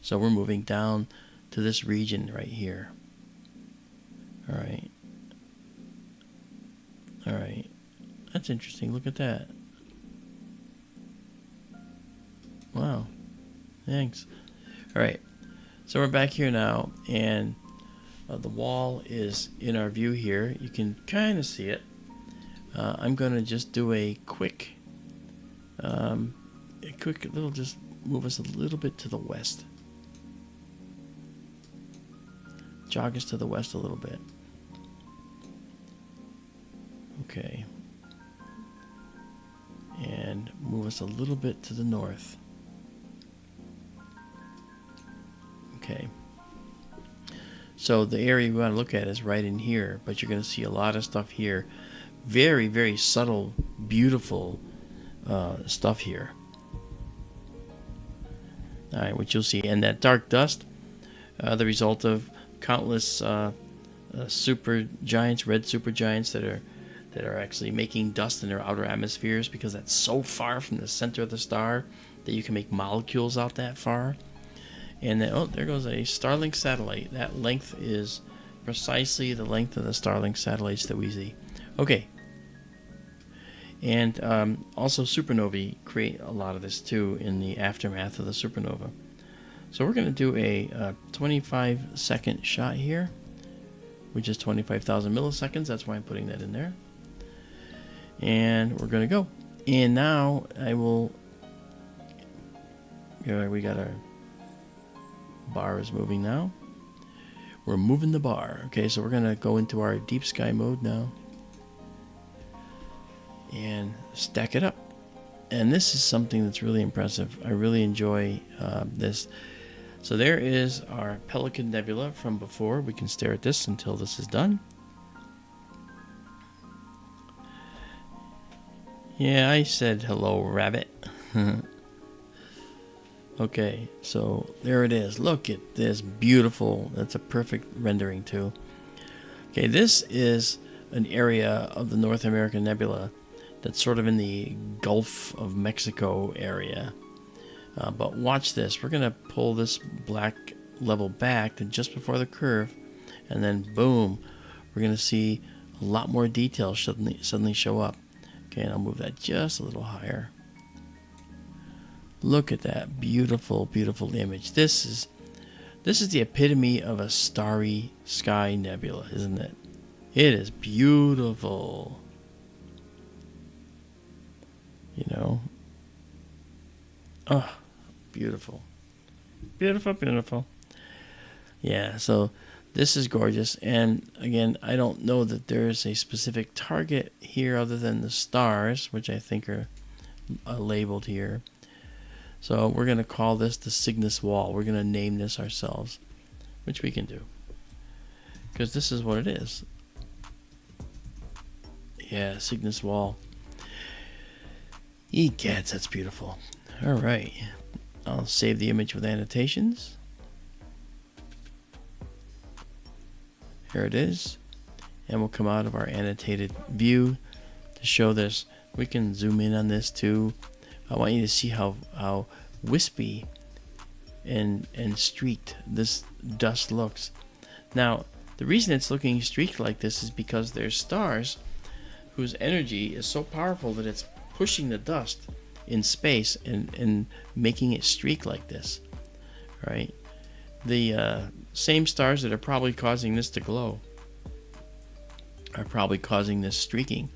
So we're moving down to this region right here. All right. All right. That's interesting. Look at that. Wow. Thanks. All right. So we're back here now, and the wall is in our view here. You can kind of see it. I'm going to just do a quick little, just move us a little bit to the west. Jog us to the west a little bit. Okay. And move us a little bit to the north. Okay. So the area we want to look at is right in here, but you're going to see a lot of stuff here. Very, very subtle, beautiful stuff here. All right, which you'll see. And that dark dust, the result of countless super giants, red super giants that are actually making dust in their outer atmospheres, because that's so far from the center of the star that you can make molecules out that far. And then, oh, there goes a Starlink satellite. That length is precisely the length of the Starlink satellites that we see. Okay. And also supernovae create a lot of this too in the aftermath of the supernova. So we're going to do a 25-second shot here, which is 25,000 milliseconds. That's why I'm putting that in there. And we're going to go. And now I will... we got our... bar is moving now. We're moving the bar. Okay, so we're going to go into our deep sky mode now. And stack it up. And this is something that's really impressive. I really enjoy this. So there is our Pelican Nebula from before. We can stare at this until this is done. Yeah, I said hello, rabbit. Okay, so there it is. Look at this, beautiful. That's a perfect rendering too. Okay, this is an area of the North American Nebula that's sort of in the Gulf of Mexico area. But watch this. We're going to pull this black level back to just before the curve, and then boom, we're going to see a lot more details suddenly show up. Okay, and I'll move that just a little higher. Look at that beautiful, beautiful image. This is the epitome of a starry sky nebula, isn't it? It is beautiful. You know? Oh, beautiful. Beautiful, beautiful. Yeah, so this is gorgeous. And again, I don't know that there is a specific target here other than the stars, which I think are labeled here. So we're going to call this the Cygnus Wall. We're going to name this ourselves, which we can do, because this is what it is. Yeah, Cygnus Wall. Egads, that's beautiful. All right. I'll save the image with annotations. Here it is. And we'll come out of our annotated view to show this. We can zoom in on this too. I want you to see how wispy and streaked this dust looks. Now, the reason it's looking streaked like this is because there's stars whose energy is so powerful that it's pushing the dust in space and making it streak like this, right? The same stars that are probably causing this to glow are probably causing this streaking.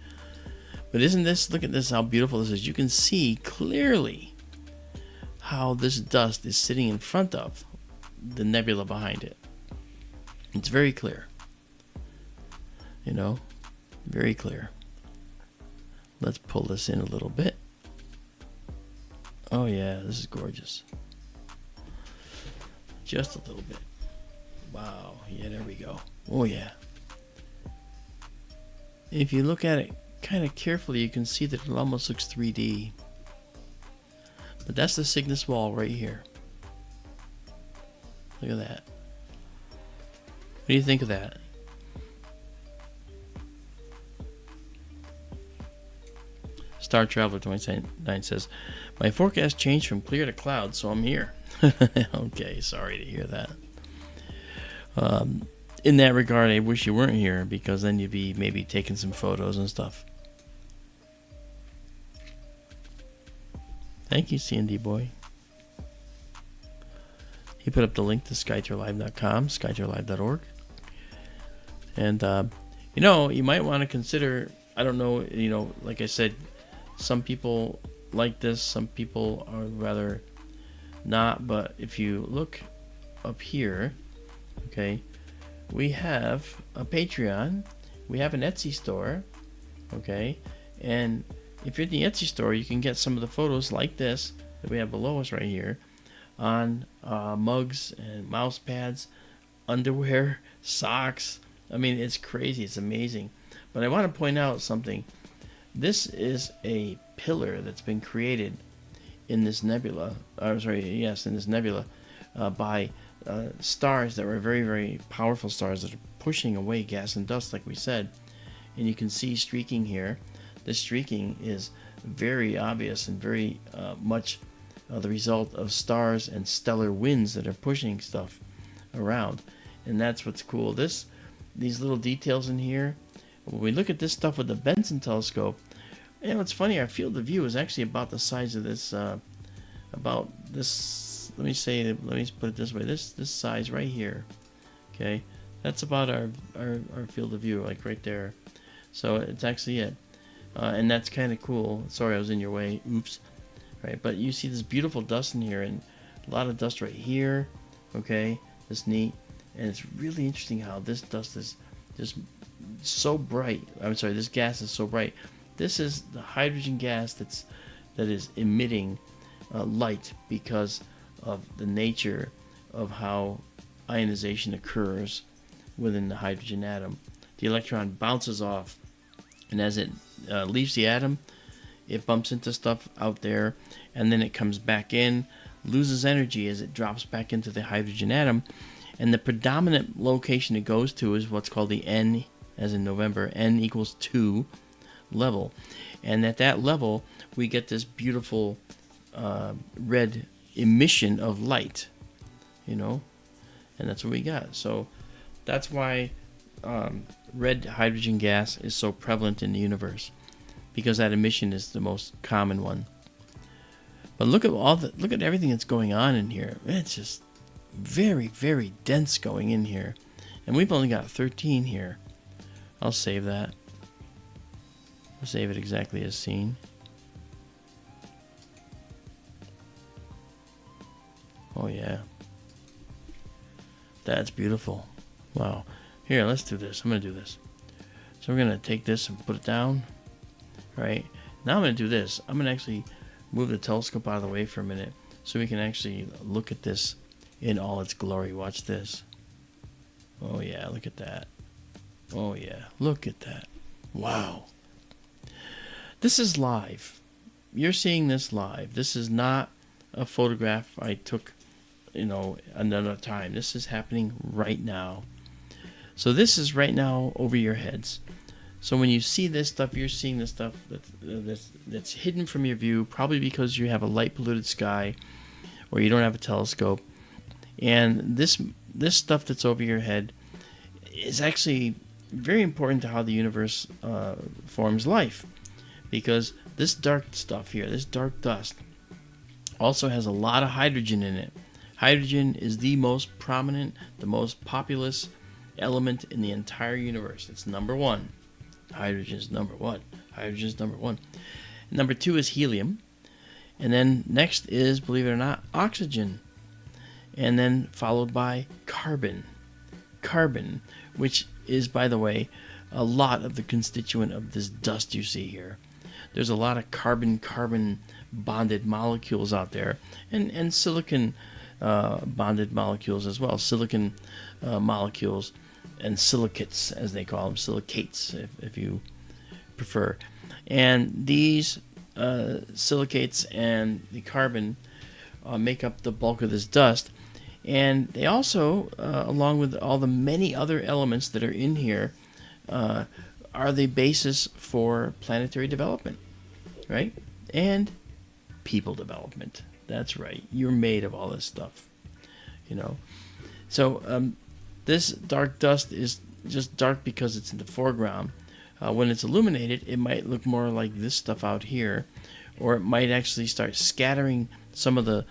But isn't this, look at this, how beautiful this is. You can see clearly how this dust is sitting in front of the nebula behind it. It's very clear. You know, very clear. Let's pull this in a little bit. Oh yeah, this is gorgeous. Just a little bit. Wow, yeah, there we go. Oh yeah. If you look at it kind of carefully, you can see that it almost looks 3D. But that's the Cygnus Wall right here. Look at that. What do you think of that? Star Traveler 29 says, my forecast changed from clear to cloud, so I'm here. Okay, sorry to hear that. In that regard, I wish you weren't here, because then you'd be maybe taking some photos and stuff. Thank you, C&D boy. He put up the link to skytourlive.com, skytourlive.org. And, you know, you might want to consider, I don't know, you know, like I said, some people like this, some people are rather not, but if you look up here, okay, we have a Patreon, we have an Etsy store, Okay, and if you're at the Etsy store, you can get some of the photos like this that we have below us right here on mugs and mouse pads, underwear, socks. I mean, it's crazy. It's amazing. But I want to point out something. This is a pillar that's been created in this nebula. In this nebula by stars that were very, very powerful stars that are pushing away gas and dust, like we said. And you can see streaking here. This streaking is very obvious and very much the result of stars and stellar winds that are pushing stuff around. And that's what's cool. These little details in here, when we look at this stuff with the Benson telescope, it's funny, our field of view is actually about the size of this, let me put it this way, this size right here. Okay, that's about our field of view, like right there. So it's actually it. And that's kind of cool. Sorry, I was in your way. Oops. Right, but you see this beautiful dust in here, and a lot of dust right here. Okay, that's neat. And it's really interesting how this dust is just so bright. I'm sorry, this gas is so bright. This is the hydrogen gas that is emitting light because of the nature of how ionization occurs within the hydrogen atom. The electron bounces off, and as it leaves the atom, it bumps into stuff out there, and then it comes back in, loses energy as it drops back into the hydrogen atom, and the predominant location it goes to is what's called the N, as in November, N equals 2 level. And at that level, we get this beautiful red emission of light, and that's what we got. So that's why red hydrogen gas is so prevalent in the universe, because that emission is the most common one. But look at everything that's going on in here. It's just very, very dense going in here, and we've only got 13 here. I'll save that. I'll save it exactly as seen. Oh yeah, that's beautiful. Wow. Here, let's do this. I'm gonna do this. So we're gonna take this and put it down. Right now, I'm gonna do this. I'm gonna actually move the telescope out of the way for a minute so we can actually look at this in all its glory. Watch this. Oh yeah, look at that. Oh yeah, look at that. Wow. This is live. You're seeing this live. This is not a photograph I took, another time. This is happening right now. So this is right now over your heads. So when you see this stuff, you're seeing this stuff that's hidden from your view, probably because you have a light polluted sky or you don't have a telescope. And this stuff that's over your head is actually very important to how the universe forms life, because this dark stuff here, this dark dust, also has a lot of hydrogen in it. Hydrogen is the most prominent, the most populous element in the entire universe. It's number one. Hydrogen is number one. Hydrogen is number one. Number two is helium. And then next is, believe it or not, oxygen. And then followed by carbon. Carbon, which is, by the way, a lot of the constituent of this dust you see here. There's a lot of carbon-carbon bonded molecules out there, and silicon bonded molecules as well. Silicon molecules and silicates, as they call them, silicates, if you prefer. And these silicates and the carbon make up the bulk of this dust. And they also, along with all the many other elements that are in here, are the basis for planetary development, right? And people development. That's right. You're made of all this stuff, So this dark dust is just dark because it's in the foreground. When it's illuminated, it might look more like this stuff out here, or it might actually start scattering some of the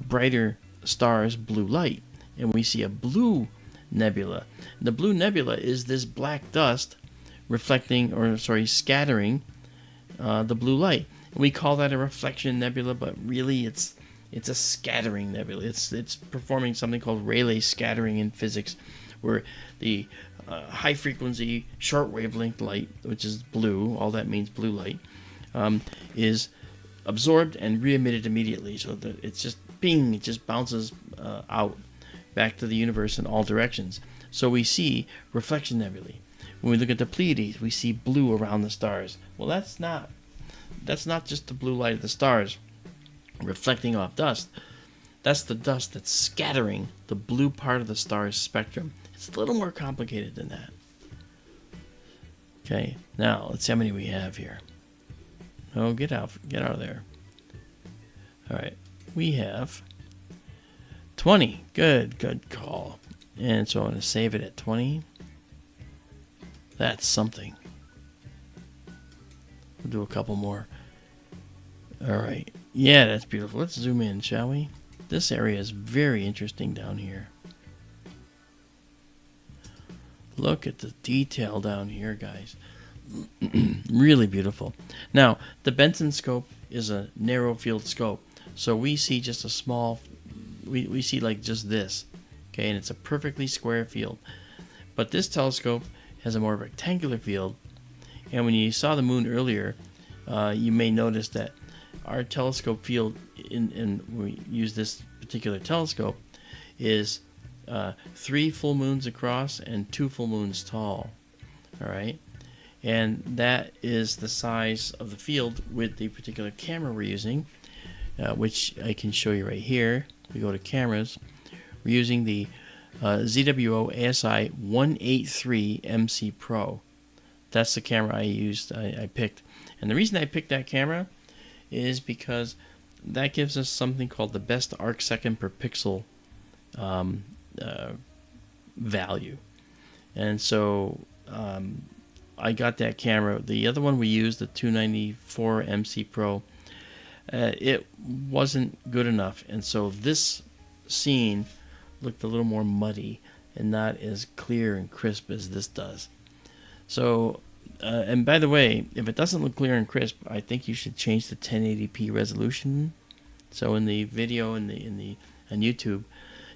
brighter stars blue light, and we see a blue nebula. The blue nebula is this black dust scattering the blue light. And we call that a reflection nebula, but really it's a scattering nebula. It's performing something called Rayleigh scattering in physics, where the high frequency short wavelength light, which is blue, all that means blue light, is absorbed and re-emitted immediately. So that it's just ping, it just bounces out back to the universe in all directions. So we see reflection nebulae. When we look at the Pleiades, we see blue around the stars. Well, that's not just the blue light of the stars reflecting off dust. That's the dust that's scattering the blue part of the star's spectrum. It's a little more complicated than that. Okay, now let's see how many we have here. Oh, get out of there. All right, we have 20. Good call. And so I'm going to save it at 20. That's something. We'll do a couple more. All right. Yeah, that's beautiful. Let's zoom in, shall we? This area is very interesting down here. Look at the detail down here, guys. Really beautiful. Now, the Benson scope is a narrow field scope. So we see just a small, we see like just this. Okay, and it's a perfectly square field. But this telescope has a more rectangular field. And when you saw the moon earlier, you may notice that our telescope field, when we use this particular telescope, is 3 full moons across and 2 full moons tall. All right, and that is the size of the field with the particular camera we're using, which I can show you right here. We go to cameras. We're using the ZWO ASI 183 MC Pro. That's the camera I picked. And the reason I picked that camera is because that gives us something called the best arc second per pixel value. And so I got that camera. The other one we used, the 294 MC Pro, it wasn't good enough. And so this scene looked a little more muddy and not as clear and crisp as this does. So, and by the way, if it doesn't look clear and crisp, I think you should change the 1080p resolution. So in the video on YouTube,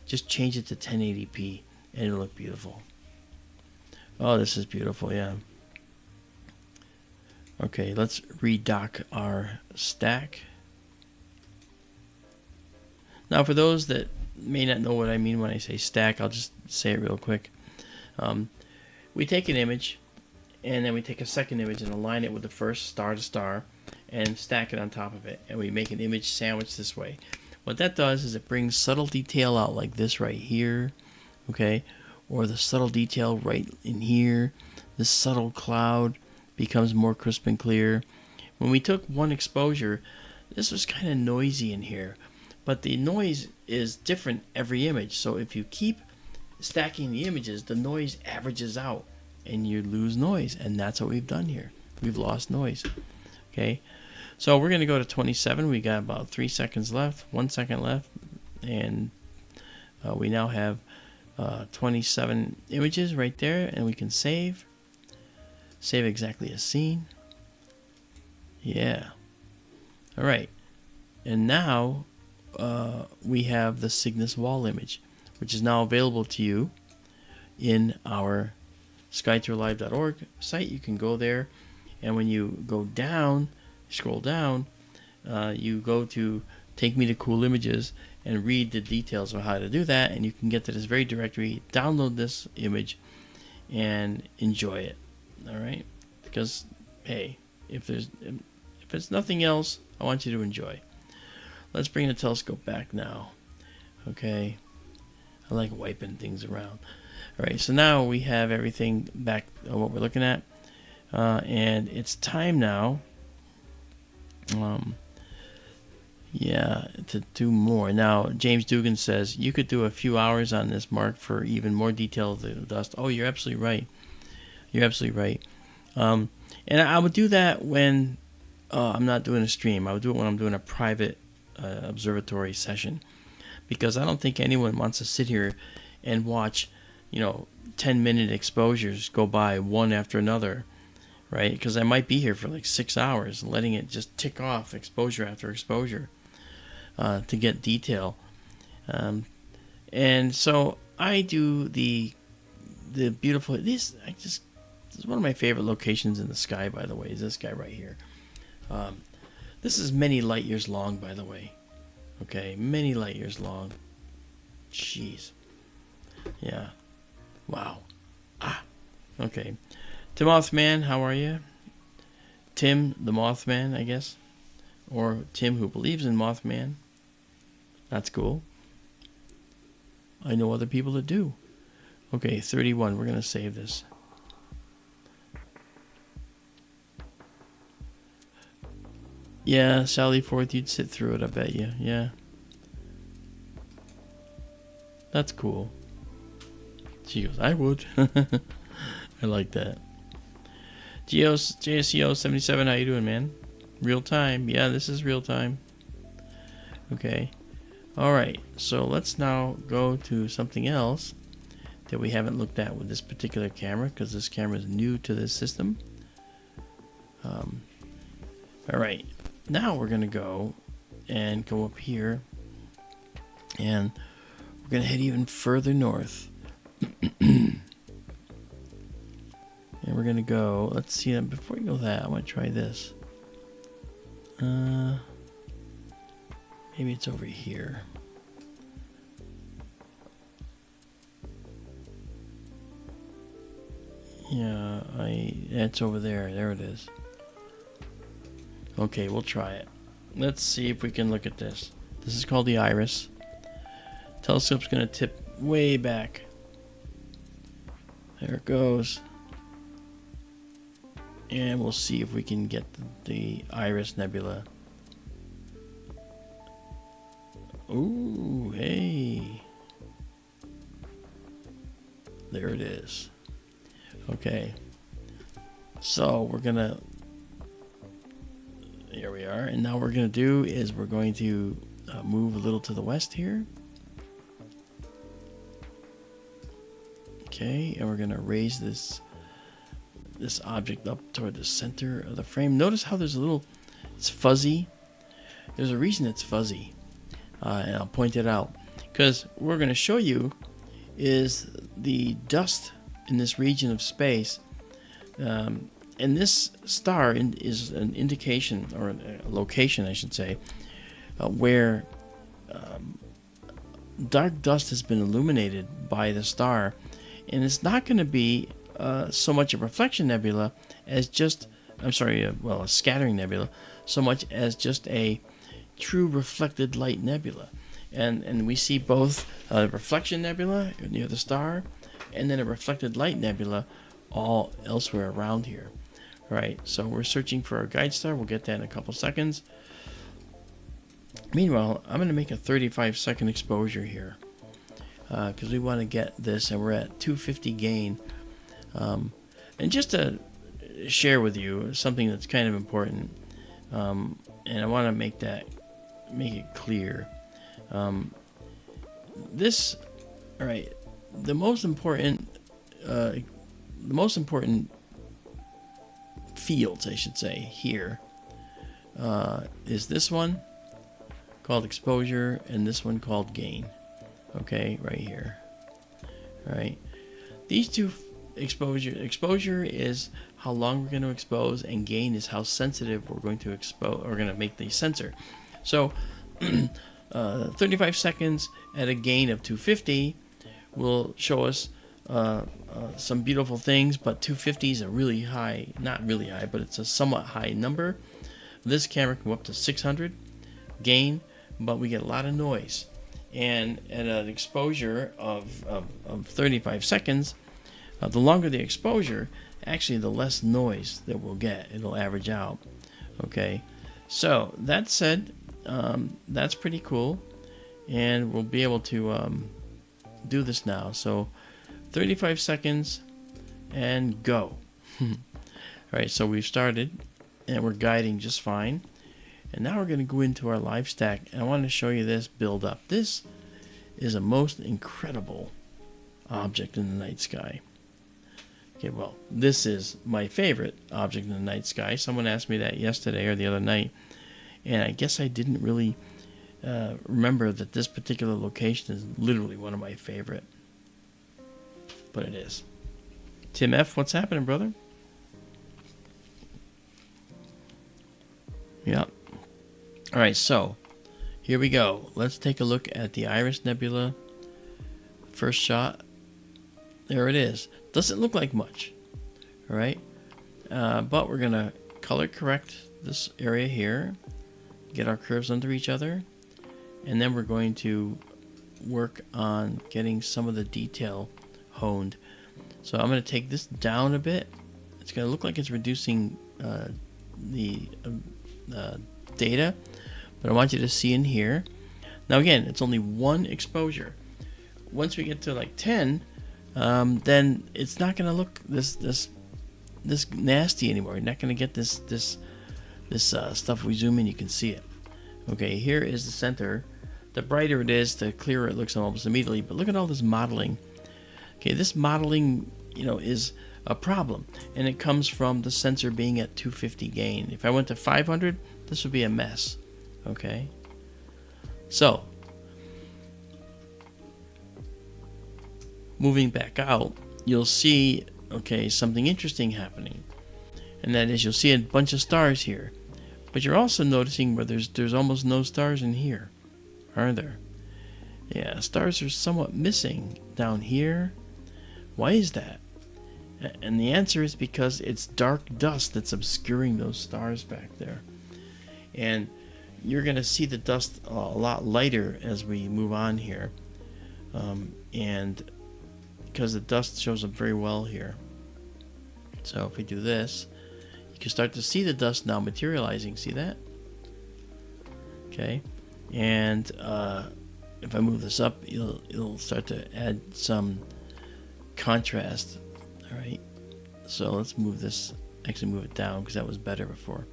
just change it to 1080p and it'll look beautiful. Oh, this is beautiful, yeah. Okay, let's redock our stack. Now, for those that may not know what I mean when I say stack, I'll just say it real quick. We take an image, and then we take a second image and align it with the first star to star and stack it on top of it, and we make an image sandwich this way. What that does is it brings subtle detail out like this right here, okay, or the subtle detail right in here. This subtle cloud becomes more crisp and clear. When we took one exposure, this was kind of noisy in here, but the noise is different every image. So if you keep stacking the images, the noise averages out and you lose noise, and that's what we've done here. We've lost noise. Okay, so we're going to go to 27. We got about 3 seconds left, 1 second left, and we now have 27 images right there, and we can save exactly a scene. Yeah. All right, and now we have the Cygnus Wall image, which is now available to you in our skytourlive.org site. You can go there, and when you go down, scroll down, you go to Take Me to Cool Images and read the details of how to do that, and you can get to this very directory, download this image, and enjoy it. All right, because hey, if it's nothing else, I want you to enjoy. Let's bring the telescope back now. Okay, I like wiping things around. All right, so now we have everything back on what we're looking at, and it's time now. To do more. Now, James Dugan says you could do a few hours on this, Mark, for even more detail of the dust. Oh, you're absolutely right. You're absolutely right. And I would do that when I'm not doing a stream. I would do it when I'm doing a private observatory session, because I don't think anyone wants to sit here and watch 10-minute exposures go by one after another, right? Because I might be here for like 6 hours letting it just tick off exposure after exposure to get detail. And so I do the the beautiful, this is one of my favorite locations in the sky, by the way, is this guy right here. This is many light years long, by the way. Okay, many light years long. Jeez. Yeah. Wow. Okay. Tim Mothman, how are you? Tim the Mothman, I guess. Or Tim who believes in Mothman. That's cool. I know other people that do. Okay, 31. We're going to save this. Yeah, Sally Forth, you'd sit through it, I bet you. Yeah. That's cool. She goes, I would. I like that. JSCO 77, how you doing, man? Real time. Yeah, this is real time. Okay. Alright, so let's now go to something else that we haven't looked at with this particular camera, because this camera is new to this system. Alright, now we're going to go up here, and we're going to head even further north. And we're going to go, let's see, before we go that, I want to try this. Maybe it's over here. Yeah, it's over there. There it is. Okay, we'll try it. Let's see if we can look at this. This is called the iris. Telescope's going to tip way back. There it goes. And we'll see if we can get the Iris Nebula. Ooh, hey. There it is. Okay. So we're gonna, here we are. And now what we're gonna do is we're going to move a little to the west here. Okay, and we're gonna raise this object up toward the center of the frame. Notice how there's a little, it's fuzzy. There's a reason it's fuzzy, and I'll point it out, because what we're going to show you is the dust in this region of space, and this star is an indication, or a location I should say, where dark dust has been illuminated by the star, and it's not going to be so much a reflection nebula as just, a scattering nebula, so much as just a true reflected light nebula. And we see both a reflection nebula near the star and then a reflected light nebula all elsewhere around here. All right, so we're searching for our guide star. We'll get that in a couple seconds. Meanwhile, I'm going to make a 35-second exposure here, because we want to get this, and we're at 250 gain. And just to share with you something that's kind of important, and I want to make it clear. The most important fields, I should say, here is this one called exposure and this one called gain. Okay, right here. All right, these two. Exposure is how long we're going to expose, and gain is how sensitive we're going to expose. We're going to make the sensor. So 35 seconds at a gain of 250 will show us some beautiful things, but 250 is a really high, not really high, but it's a somewhat high number. This camera can go up to 600 gain, but we get a lot of noise. And at an exposure of 35 seconds, the longer the exposure, actually the less noise that we'll get. It'll average out. Okay, so that said, that's pretty cool, and we'll be able to do this now. So 35 seconds and go. Alright, so we've started and we're guiding just fine, and now we're going to go into our live stack, and I want to show you this build up. This is a most incredible object in the night sky. Okay, well, this is my favorite object in the night sky. Someone asked me that yesterday or the other night, and I guess I didn't really remember that this particular location is literally one of my favorite. But it is. Tim F, what's happening, brother? Yep. All right, so here we go. Let's take a look at the Iris Nebula. First shot. There it is. Doesn't look like much. All right. But we're going to color correct this area here. Get our curves under each other. And then we're going to work on getting some of the detail honed. So I'm going to take this down a bit. It's going to look like it's reducing the data, but I want you to see in here. Now again, it's only one exposure. Once we get to like 10, then it's not going to look this nasty anymore. You're not going to get this stuff. We zoom in, you can see it. Okay, here is the center. The brighter it is, the clearer it looks almost immediately. But look at all this modeling. Okay, this modeling, is a problem, and it comes from the sensor being at 250 gain. If I went to 500, this would be a mess. Okay, so moving back out, you'll see something interesting happening, and that is you'll see a bunch of stars here, but you're also noticing where there's almost no stars in here, are there? Yeah, stars are somewhat missing down here. Why is that? And the answer is because it's dark dust that's obscuring those stars back there. And you're going to see the dust a lot lighter as we move on here. And because the dust shows up very well here. So if we do this, you can start to see the dust now materializing. See that? Okay. And if I move this up, it'll start to add some contrast. All right, so let's move this, actually move it down because that was better before.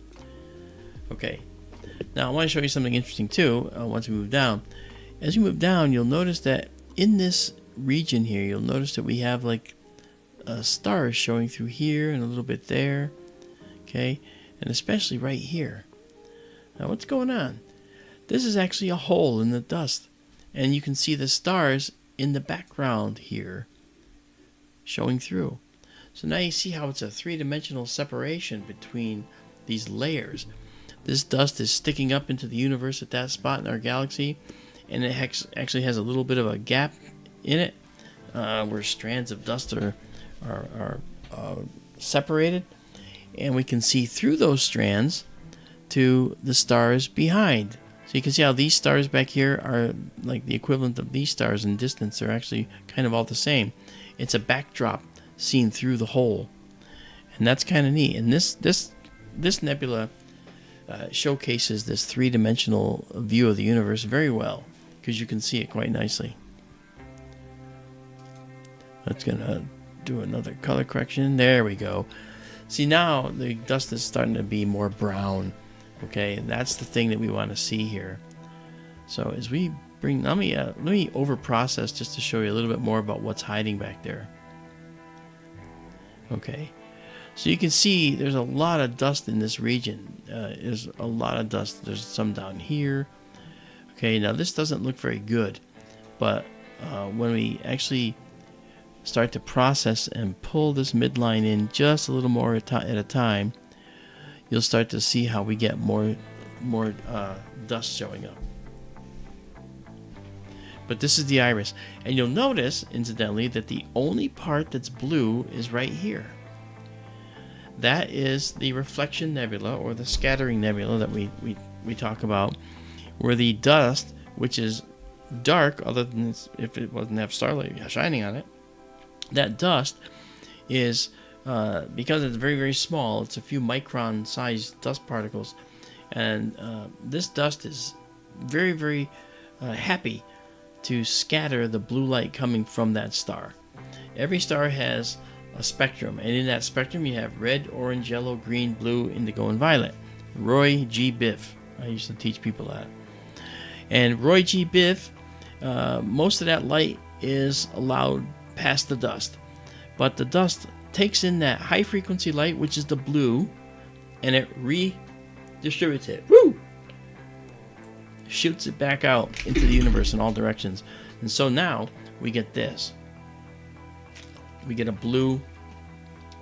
Okay, now I want to show you something interesting too. Once we move down, as you move down, you'll notice that in this region here, you'll notice that we have like stars showing through here and a little bit there. Okay, and especially right here. Now what's going on? This is actually a hole in the dust, and you can see the stars in the background here showing through. So now you see how it's a three-dimensional separation between these layers. This dust is sticking up into the universe at that spot in our galaxy, and it actually has a little bit of a gap in it where strands of dust are separated, and we can see through those strands to the stars behind. So you can see how these stars back here are like the equivalent of these stars in distance. They're actually kind of all the same. It's a backdrop seen through the hole, and that's kind of neat. And this nebula showcases this three-dimensional view of the universe very well, because you can see it quite nicely. That's gonna do another color correction. There we go. See, now the dust is starting to be more brown. Okay, and that's the thing that we want to see here. So as we bring, let me over process just to show you a little bit more about what's hiding back there. Okay, so you can see there's a lot of dust in this region. There's a lot of dust. There's some down here. Okay, now this doesn't look very good, but when we actually start to process and pull this midline in just a little more at a time, you'll start to see how we get more dust showing up. But this is the iris, and you'll notice, incidentally, that the only part that's blue is right here. That is the reflection nebula, or the scattering nebula that we talk about, where the dust, which is dark, other than if it doesn't have starlight shining on it, that dust is, because it's very, very small, it's a few micron sized dust particles, and this dust is very, very happy to scatter the blue light coming from that star. Every star has a spectrum, and in that spectrum you have red, orange, yellow, green, blue, indigo, and violet. Roy G. Biff. I used to teach people that. And Roy G. Biff, most of that light is allowed past the dust, but the dust takes in that high frequency light, which is the blue, and it redistributes it. Woo! Shoots it back out into the universe in all directions. And so now we get this. We get a blue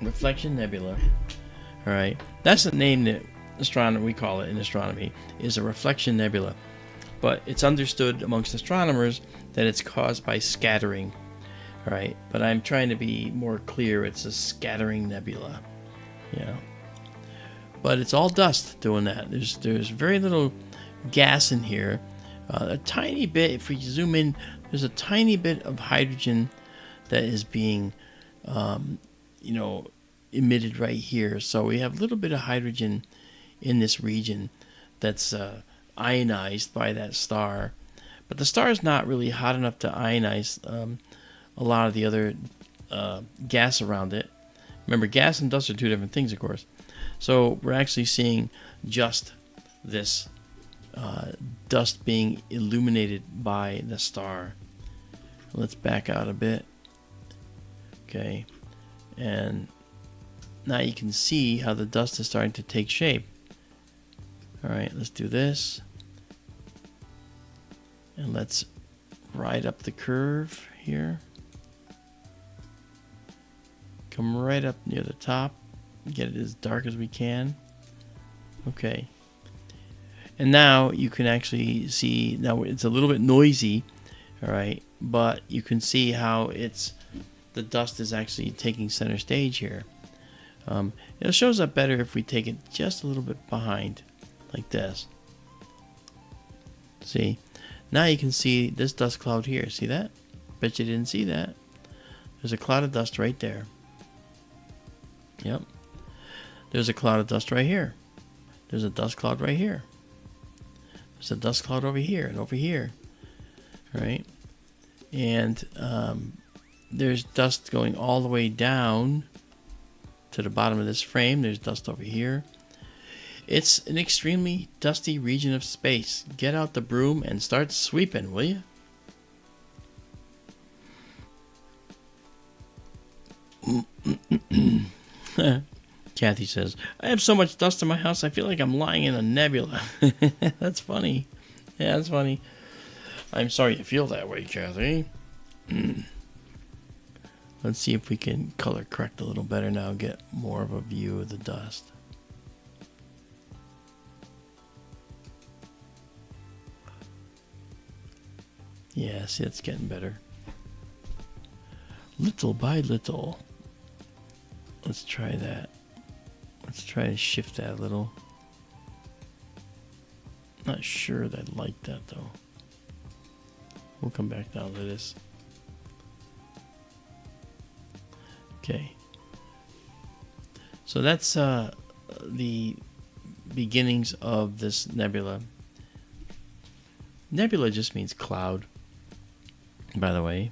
Reflection Nebula. All right, that's the name that we call it in astronomy, is a reflection nebula. But it's understood amongst astronomers that it's caused by scattering. All right, but I'm trying to be more clear. It's a scattering nebula. Yeah, but it's all dust doing that. There's very little gas in here. A tiny bit. If we zoom in, there's a tiny bit of hydrogen that is being, emitted right here. So we have a little bit of hydrogen in this region that's ionized by that star, but the star is not really hot enough to ionize a lot of the other gas around it. Remember, gas and dust are two different things, of course. So we're actually seeing just this dust being illuminated by the star. Let's back out a bit. Okay, and now you can see how the dust is starting to take shape. All right, let's do this. And let's ride up the curve here. Come right up near the top. Get it as dark as we can. Okay. And now you can actually see, now it's a little bit noisy, all right, but you can see how the dust is actually taking center stage here. It shows up better if we take it just a little bit behind, like this. See? Now you can see this dust cloud here. See that? Bet you didn't see that. There's a cloud of dust right there. Yep. There's a cloud of dust right here. There's a dust cloud right here. There's a dust cloud over here and over here. Right? And there's dust going all the way down to the bottom of this frame. There's dust over here. It's an extremely dusty region of space. Get out the broom and start sweeping, will you? Kathy says, I have so much dust in my house, I feel like I'm lying in a nebula. That's funny. Yeah, that's funny. I'm sorry you feel that way, Kathy. Let's see if we can color correct a little better now, get more of a view of the dust. Yeah, see, it's getting better. Little by little. Let's try that. Let's try to shift that a little. Not sure that I like that though. We'll come back down to this. Okay. So that's the beginnings of this nebula. Nebula just means cloud, by the way.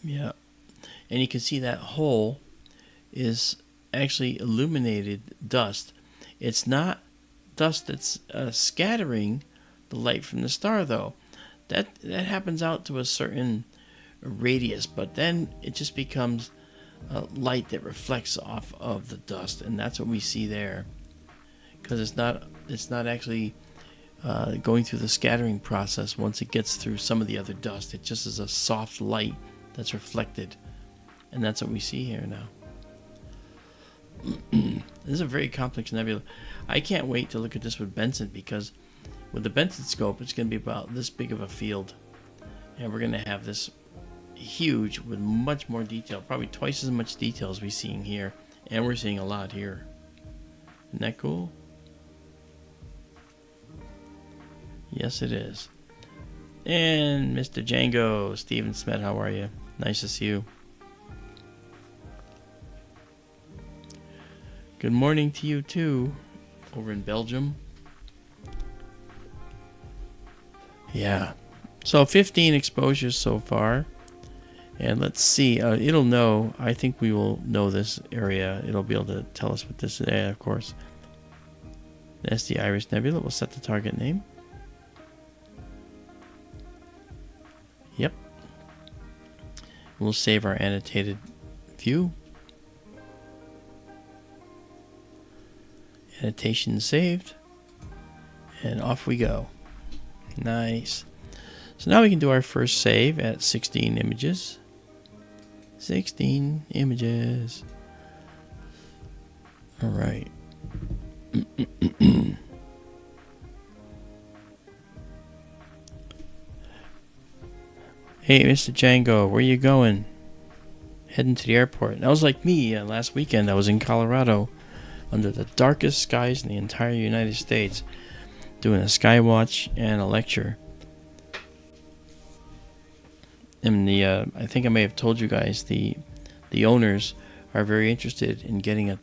Yeah. And you can see that hole is actually illuminated dust. It's not dust that's scattering the light from the star, though. That happens out to a certain radius, but then it just becomes light that reflects off of the dust, and that's what we see there. Because it's not actually going through the scattering process. Once it gets through some of the other dust, it just is a soft light that's reflected, and that's what we see here now. This is a very complex nebula. I can't wait to look at this with Benson, because with the Benson scope, it's going to be about this big of a field, and we're going to have this huge with much more detail, probably twice as much detail as we're seeing here, and we're seeing a lot here. Isn't that cool? Yes, it is. And Mr. Django, Steven Smet, how are you? Nice to see you. Good morning to you too, over in Belgium. Yeah. So 15 exposures so far. And let's see, it'll know, I think we will know this area. It'll be able to tell us what this is, of course. That's the Iris Nebula. We'll set the target name. Yep. We'll save our annotated view. Annotation saved. And off we go. Nice. So now we can do our first save at 16 images. 16 images. All right. Hey, Mr. Django, where you going? Heading to the airport. That was like me last weekend. I was in Colorado under the darkest skies in the entire United States doing a sky watch and a lecture. And I think I may have told you guys the owners are very interested in getting a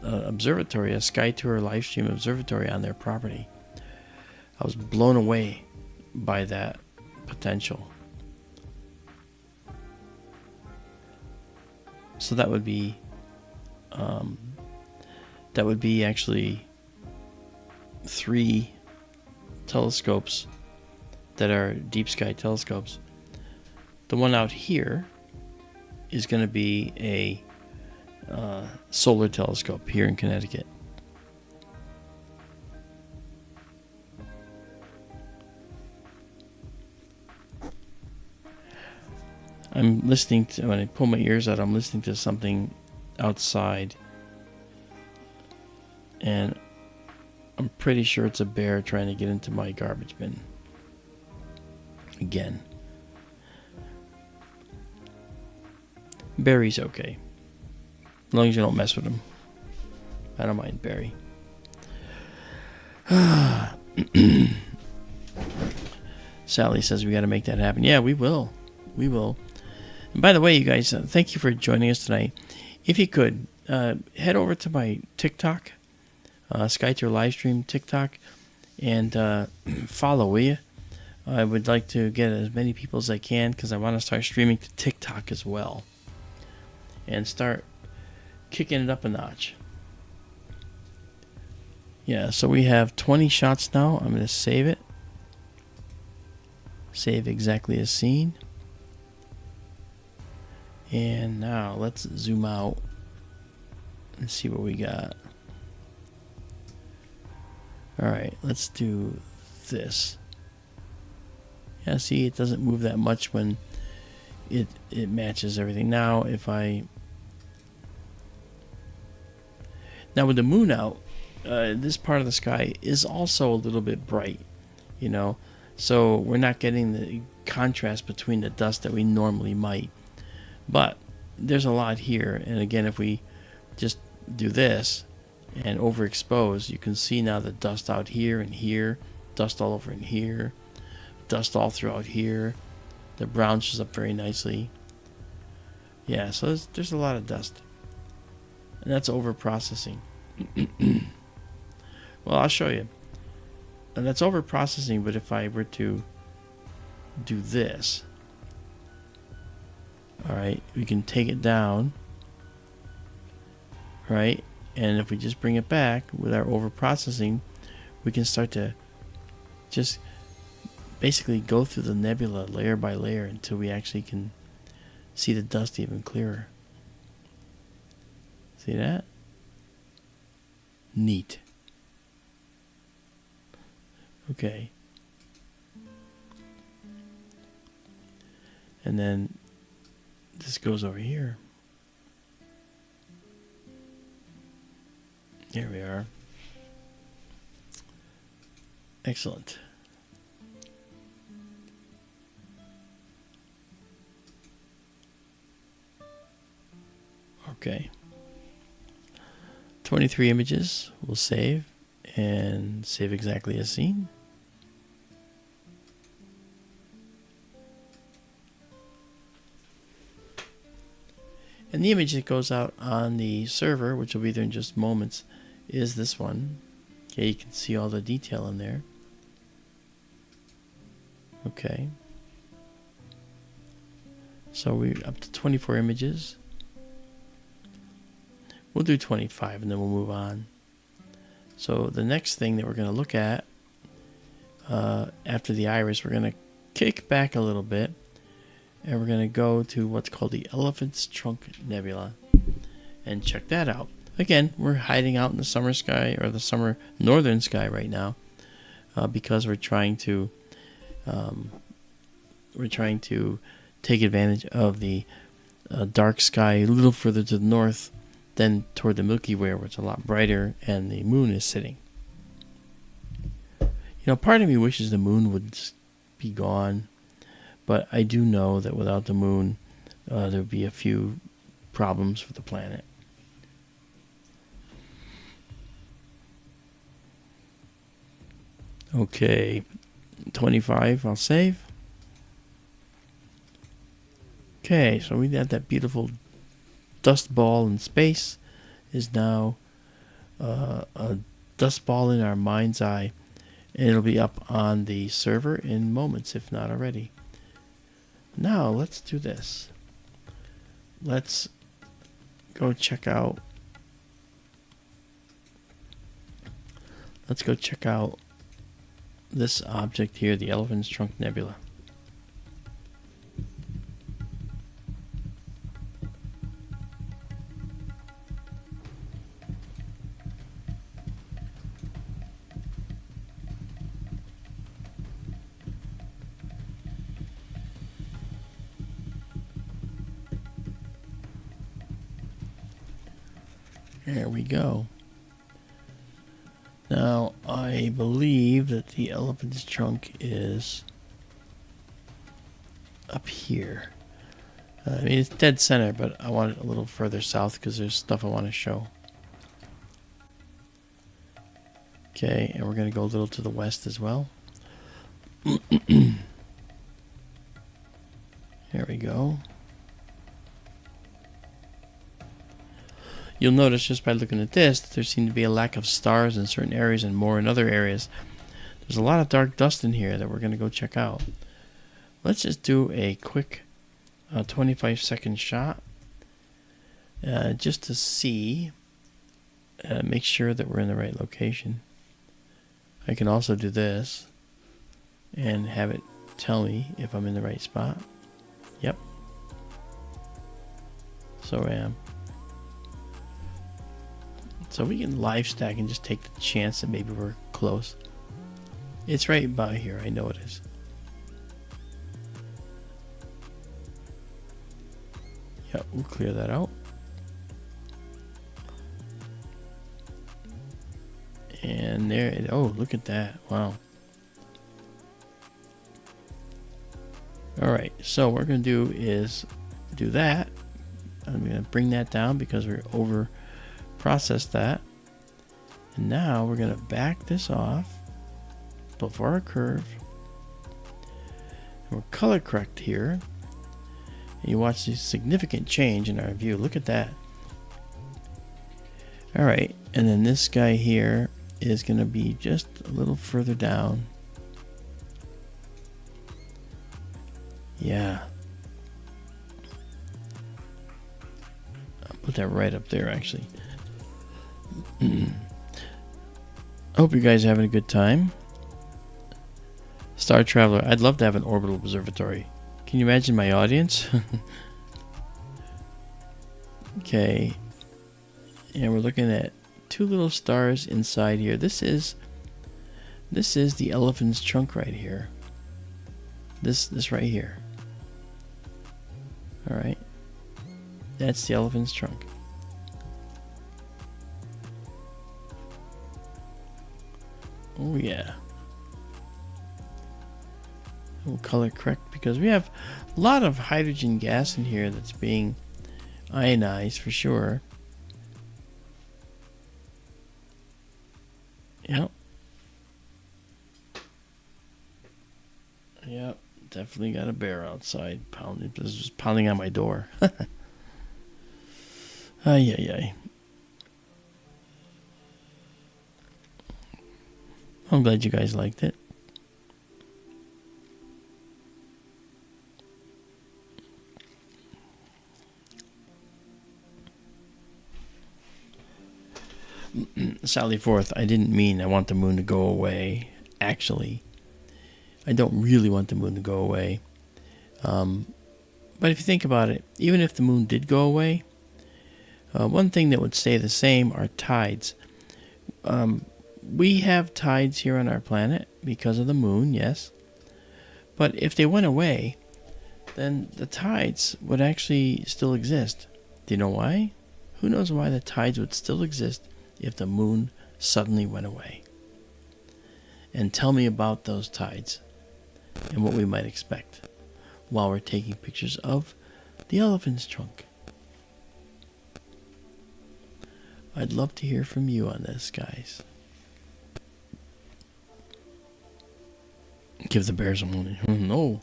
observatory, a sky tour live stream observatory on their property. I was blown away by that potential. So that would be actually 3 telescopes that are deep sky telescopes. The one out here is going to be a solar telescope here in Connecticut. I'm listening to, when I pull my ears out, I'm listening to something outside. And I'm pretty sure it's a bear trying to get into my garbage bin. Again. Barry's okay. As long as you don't mess with him. I don't mind Barry. Sally says we got to make that happen. Yeah, we will. We will. And by the way, you guys, thank you for joining us tonight. If you could, head over to my TikTok, SkyTour Livestream TikTok, and follow, will you? I would like to get as many people as I can because I want to start streaming to TikTok as well. And start kicking it up a notch. Yeah, so we have 20 shots now. I'm going to save it. Save exactly as seen. And now let's zoom out and see what we got. Alright, let's do this. Yeah, see, it doesn't move that much when it matches everything. Now, if I... Now, with the moon out, this part of the sky is also a little bit bright, you know. So we're not getting the contrast between the dust that we normally might. But there's a lot here. And again, if we just do this and overexpose, you can see now the dust out here and here, dust all over in here, dust all throughout here. The brown shows up very nicely. Yeah, so there's a lot of dust. And that's over processing. Well, I'll show you. And that's over processing, but if I were to do this, alright, we can take it down, right? And if we just bring it back with our over processing, we can start to just basically go through the nebula layer by layer until we actually can see the dust even clearer. See that? Neat. Okay. And then this goes over here. Here we are. Excellent. Okay. 23 images. We'll save and save exactly as seen. And the image that goes out on the server, which will be there in just moments, is this one. Okay, you can see all the detail in there. Okay. So we're up to 24 images. We'll do 25 and then we'll move on. So the next thing that we're going to look at after the iris, we're going to kick back a little bit. And we're going to go to what's called the Elephant's Trunk Nebula and check that out. Again, we're hiding out in the summer sky, or the summer northern sky right now, because we're trying to take advantage of the dark sky a little further to the north than toward the Milky Way, where it's a lot brighter and the moon is sitting. Part of me wishes the moon would be gone, but I do know that without the moon, there would be a few problems for the planet. Okay, 25, I'll save. Okay, so we had that beautiful dust ball in space is now a dust ball in our mind's eye. And it'll be up on the server in moments, if not already. Now, let's do this. Let's go check out. Let's go check out this object here, the Elephant's Trunk Nebula. There we go. Now, I believe that the elephant's trunk is up here. I mean, it's dead center, but I want it a little further south because there's stuff I want to show. Okay, and we're going to go a little to the west as well. There we go. You'll notice just by looking at this that there seems to be a lack of stars in certain areas and more in other areas. There's a lot of dark dust in here that we're going to go check out. Let's just do a quick 25-second shot just to see, make sure that we're in the right location. I can also do this and have it tell me if I'm in the right spot. Yep. So I am. So we can live stack and just take the chance that maybe we're close. It's right by here. I know it is. Yep, we'll clear that out. And there it, oh, look at that. Wow. Alright, so what we're going to do is do that. I'm going to bring that down because we're over processed that. And now we're going to back this off before our curve. And we're color correct here. And you watch the significant change in our view. Look at that. Alright, and then this guy here is going to be just a little further down. Yeah. I'll put that right up there actually. I hope you guys are having a good time. Star Traveler, I'd love to have an orbital observatory. Can you imagine my audience? Okay. And we're looking at two little stars inside here. This is the elephant's trunk right here. This right here. All right. That's the elephant's trunk. Oh yeah. We'll color correct because we have a lot of hydrogen gas in here that's being ionized for sure. Yep. Yep. Definitely got a bear outside pounding. This is pounding on my door. Ay, ay, ay. I'm glad you guys liked it. Sally Forth, I didn't mean I want the moon to go away. Actually, I don't really want the moon to go away. But if you think about it, even if the moon did go away, one thing that would stay the same are tides. We have tides here on our planet because of the moon, yes. But if they went away, then the tides would actually still exist. Do you know why? Who knows why the tides would still exist if the moon suddenly went away? And tell me about those tides and what we might expect while we're taking pictures of the elephant's trunk. I'd love to hear from you on this, guys. Give the bears a moment. No.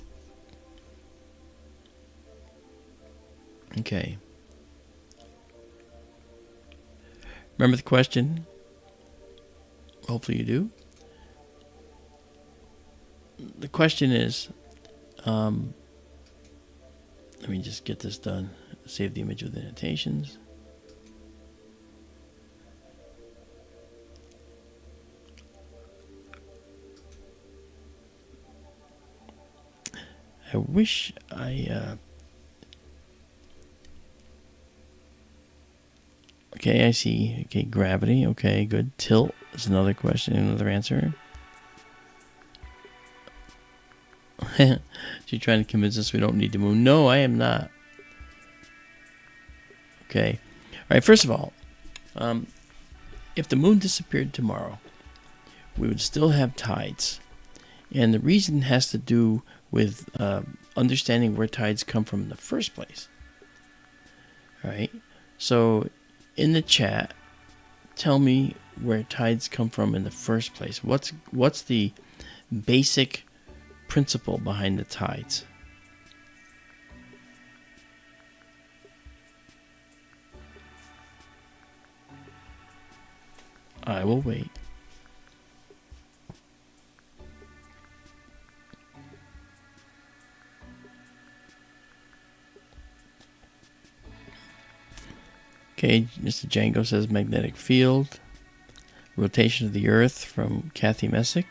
Okay. Remember the question? Hopefully you do. The question is, let me just get this done. Save the image with the annotations. I wish okay, I see. Okay, gravity. Okay, good. Tilt is another question, another answer. She's trying to convince us we don't need the moon. No, I am not. Okay. All right, first of all, if the moon disappeared tomorrow, we would still have tides. And the reason has to do with understanding where tides come from in the first place. All right. So in the chat, tell me where tides come from in the first place. What's the basic principle behind the tides? I will wait. Okay, Mr. Django says magnetic field. Rotation of the Earth from Kathy Messick.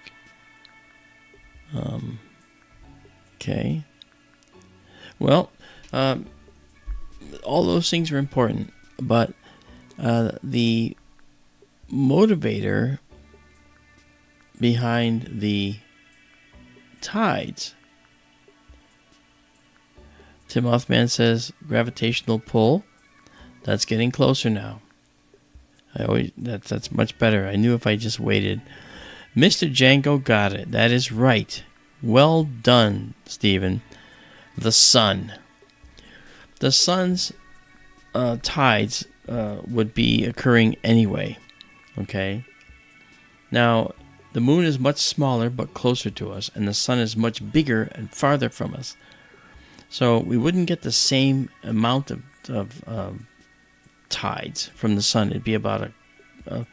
Okay. Well, all those things are important, but the motivator behind the tides, Tim Othman says gravitational pull. That's getting closer now. That's much better. I knew if I just waited. Mr. Django got it. That is right. Well done, Stephen. The sun. The sun's tides would be occurring anyway. Okay? Now, the moon is much smaller but closer to us, and the sun is much bigger and farther from us. So we wouldn't get the same amount of tides from the sun. It'd be about a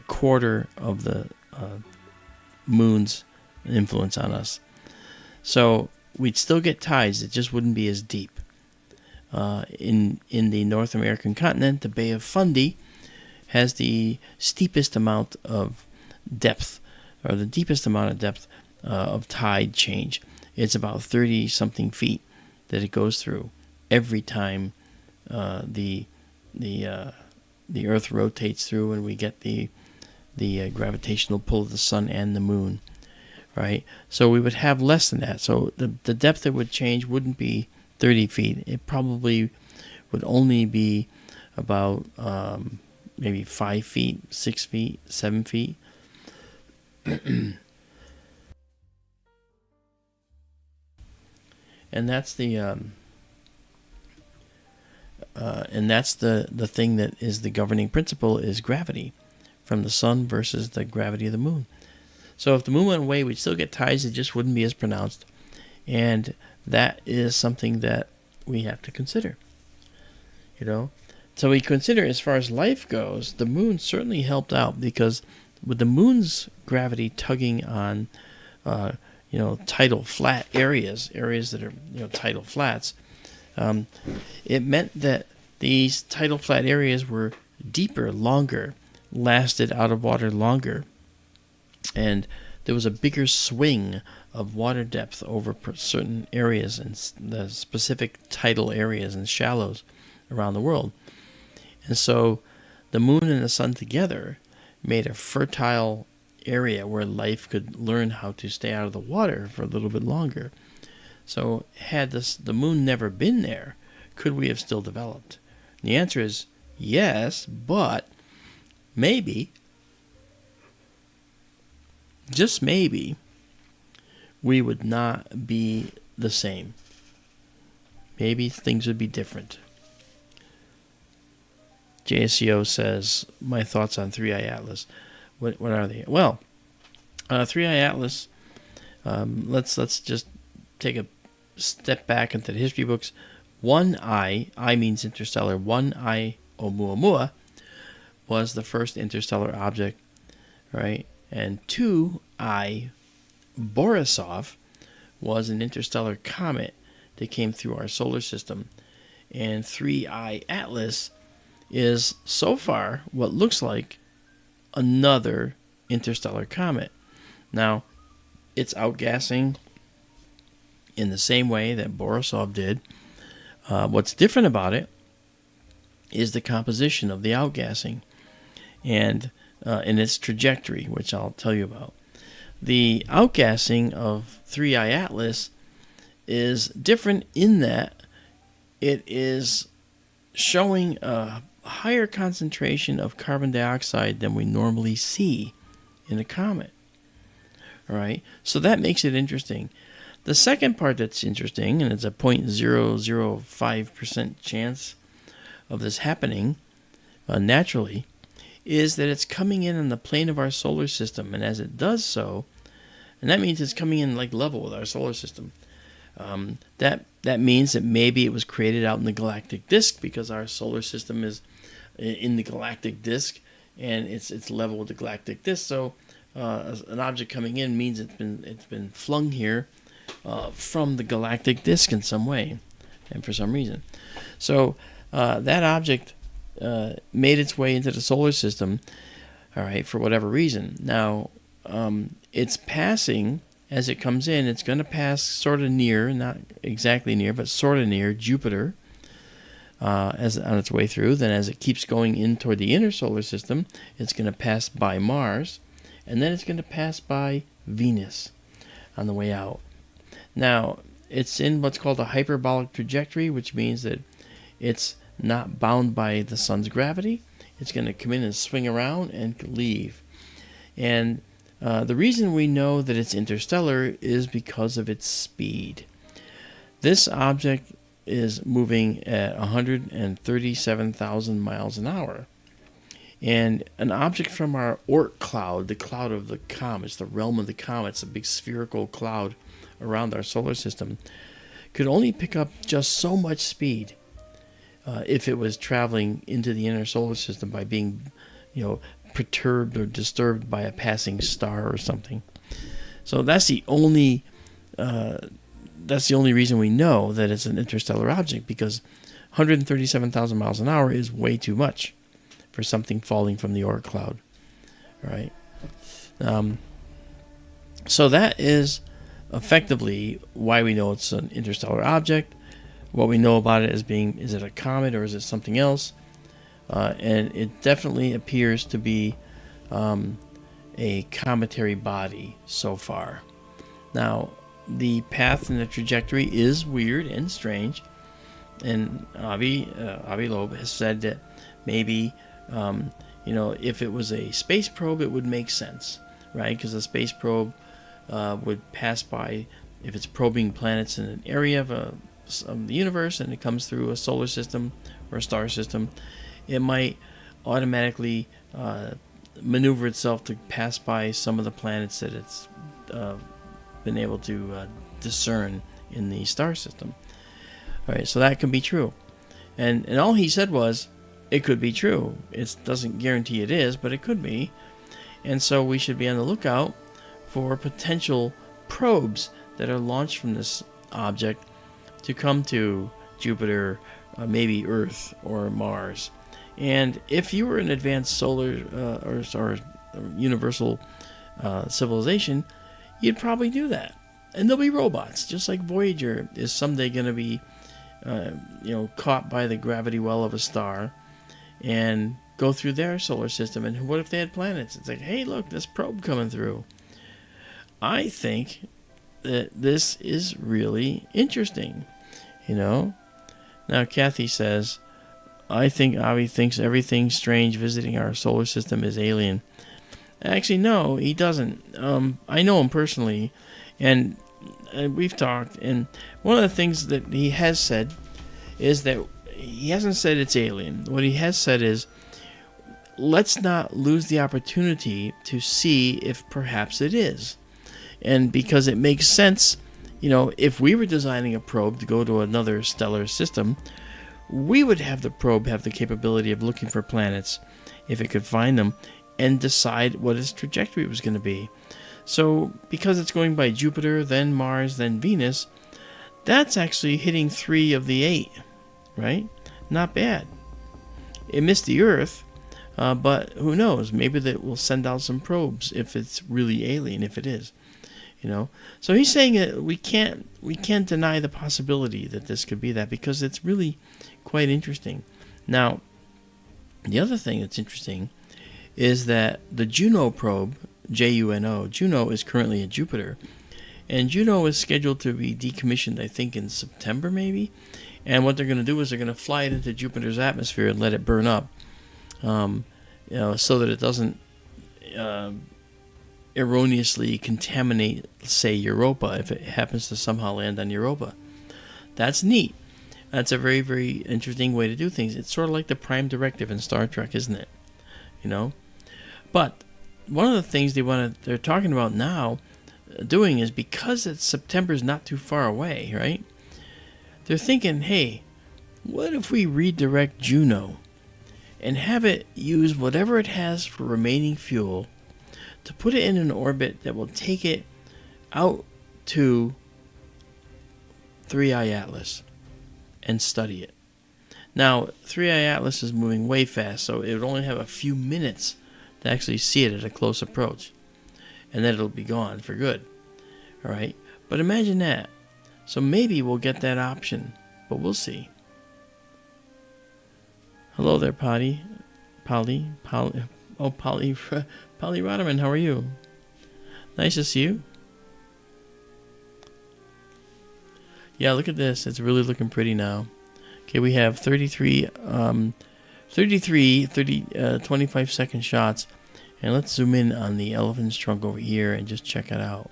quarter of the moon's influence on us. So we'd still get tides. It just wouldn't be as deep. In the North American continent, the Bay of Fundy has the steepest amount of depth, or the deepest amount of depth of tide change. It's about 30-something feet that it goes through every time the Earth rotates through, and we get the gravitational pull of the sun and the moon, right? So we would have less than that. So the depth that would change wouldn't be 30 feet. It probably would only be about maybe 5 feet, 6 feet, 7 feet. And that's the thing that is the governing principle, is gravity from the sun versus the gravity of the moon. So if the moon went away, we'd still get tides. It just wouldn't be as pronounced. And that is something that we have to consider. You know? So we consider, as far as life goes, the moon certainly helped out, because with the moon's gravity tugging on tidal flat areas that are tidal flats, it meant that these tidal flat areas were deeper, longer, lasted out of water longer, and there was a bigger swing of water depth over certain areas and the specific tidal areas and shallows around the world. And so the moon and the sun together made a fertile area where life could learn how to stay out of the water for a little bit longer. So had the moon never been there, could we have still developed? The answer is yes, but maybe, just maybe, we would not be the same. Maybe things would be different. JSCO says, my thoughts on 3i Atlas. What are they? Well, 3i Atlas, let's just take a step back into the history books. 1i, I means interstellar, 1i Oumuamua was the first interstellar object, right? And 2i Borisov was an interstellar comet that came through our solar system. And 3i Atlas is so far what looks like another interstellar comet. Now, it's outgassing in the same way that Borisov did. What's different about it is the composition of the outgassing and its trajectory, which I'll tell you about. The outgassing of 3i Atlas is different in that it is showing a higher concentration of carbon dioxide than we normally see in a comet. All right, so that makes it interesting. The second part that's interesting, and it's a 0.005% chance of this happening naturally, is that it's coming in on the plane of our solar system, and as it does so, and that means it's coming in like level with our solar system. That means that maybe it was created out in the galactic disk because our solar system is in the galactic disk, and it's level with the galactic disk. So an object coming in means it's been flung here from the galactic disk in some way, and for some reason. So that object made its way into the solar system, all right, for whatever reason. Now, it's passing, as it comes in, it's going to pass sort of near, not exactly near, but sort of near Jupiter as on its way through. Then as it keeps going in toward the inner solar system, it's going to pass by Mars, and then it's going to pass by Venus on the way out. Now, it's in what's called a hyperbolic trajectory, which means that it's not bound by the sun's gravity. It's going to come in and swing around and leave. And the reason we know that it's interstellar is because of its speed. This object is moving at 137,000 miles an hour. And an object from our Oort cloud, the cloud of the comets, the realm of the comets, a big spherical cloud around our solar system, could only pick up just so much speed if it was traveling into the inner solar system by being, perturbed or disturbed by a passing star or something. So that's the only reason we know that it's an interstellar object, because 137,000 miles an hour is way too much for something falling from the Oort cloud. All right. So that is effectively why we know it's an interstellar object. What we know about it as being, is it a comet or is it something else? And it definitely appears to be a cometary body so far. Now, the path and the trajectory is weird and strange. And Avi Loeb has said that maybe, if it was a space probe, it would make sense, right? Because a space probe would pass by, if it's probing planets in an area of the universe and it comes through a solar system or a star system, it might automatically maneuver itself to pass by some of the planets that it's been able to discern in the star system. All right, so that can be true. And all he said was, it could be true. It doesn't guarantee it is, but it could be. And so we should be on the lookout for potential probes that are launched from this object to come to Jupiter, maybe Earth or Mars. And if you were an advanced solar or universal civilization, you'd probably do that. And there'll be robots, just like Voyager is someday going to be, caught by the gravity well of a star and go through their solar system. And what if they had planets? It's like, hey, look, this probe coming through. I think that this is really interesting, you know. Now Kathy says, I think Avi thinks everything strange visiting our solar system is alien. Actually, no, he doesn't. I know him personally, and we've talked, and one of the things that he has said is that he hasn't said it's alien. What he has said is, let's not lose the opportunity to see if perhaps it is. And because it makes sense, if we were designing a probe to go to another stellar system, we would have the probe have the capability of looking for planets, if it could find them, and decide what its trajectory was going to be. So, because it's going by Jupiter, then Mars, then Venus, that's actually hitting 3 of the 8, right? Not bad. It missed the Earth, but who knows? Maybe that will send out some probes if it's really alien, if it is. So he's saying that we can't deny the possibility that this could be that, because it's really quite interesting. Now, the other thing that's interesting is that the Juno probe, Juno, Juno is currently at Jupiter, and Juno is scheduled to be decommissioned, I think, in September maybe. And what they're going to do is they're going to fly it into Jupiter's atmosphere and let it burn up, so that it doesn't erroneously contaminate, say, Europa, if it happens to somehow land on Europa. That's neat. That's a very, very interesting way to do things. It's sort of like the Prime Directive in Star Trek, isn't it? But one of the things they're talking about now doing is, because September's not too far away, right? They're thinking, hey, what if we redirect Juno and have it use whatever it has for remaining fuel to put it in an orbit that will take it out to 3i Atlas and study it. Now, 3i Atlas is moving way fast, so it would only have a few minutes to actually see it at a close approach, and then it'll be gone for good. All right, but imagine that. So maybe we'll get that option, but we'll see. Hello there, Polly Rotterman, how are you? Nice to see you. Yeah, look at this. It's really looking pretty now. Okay, we have 25-second shots. And let's zoom in on the elephant's trunk over here and just check it out.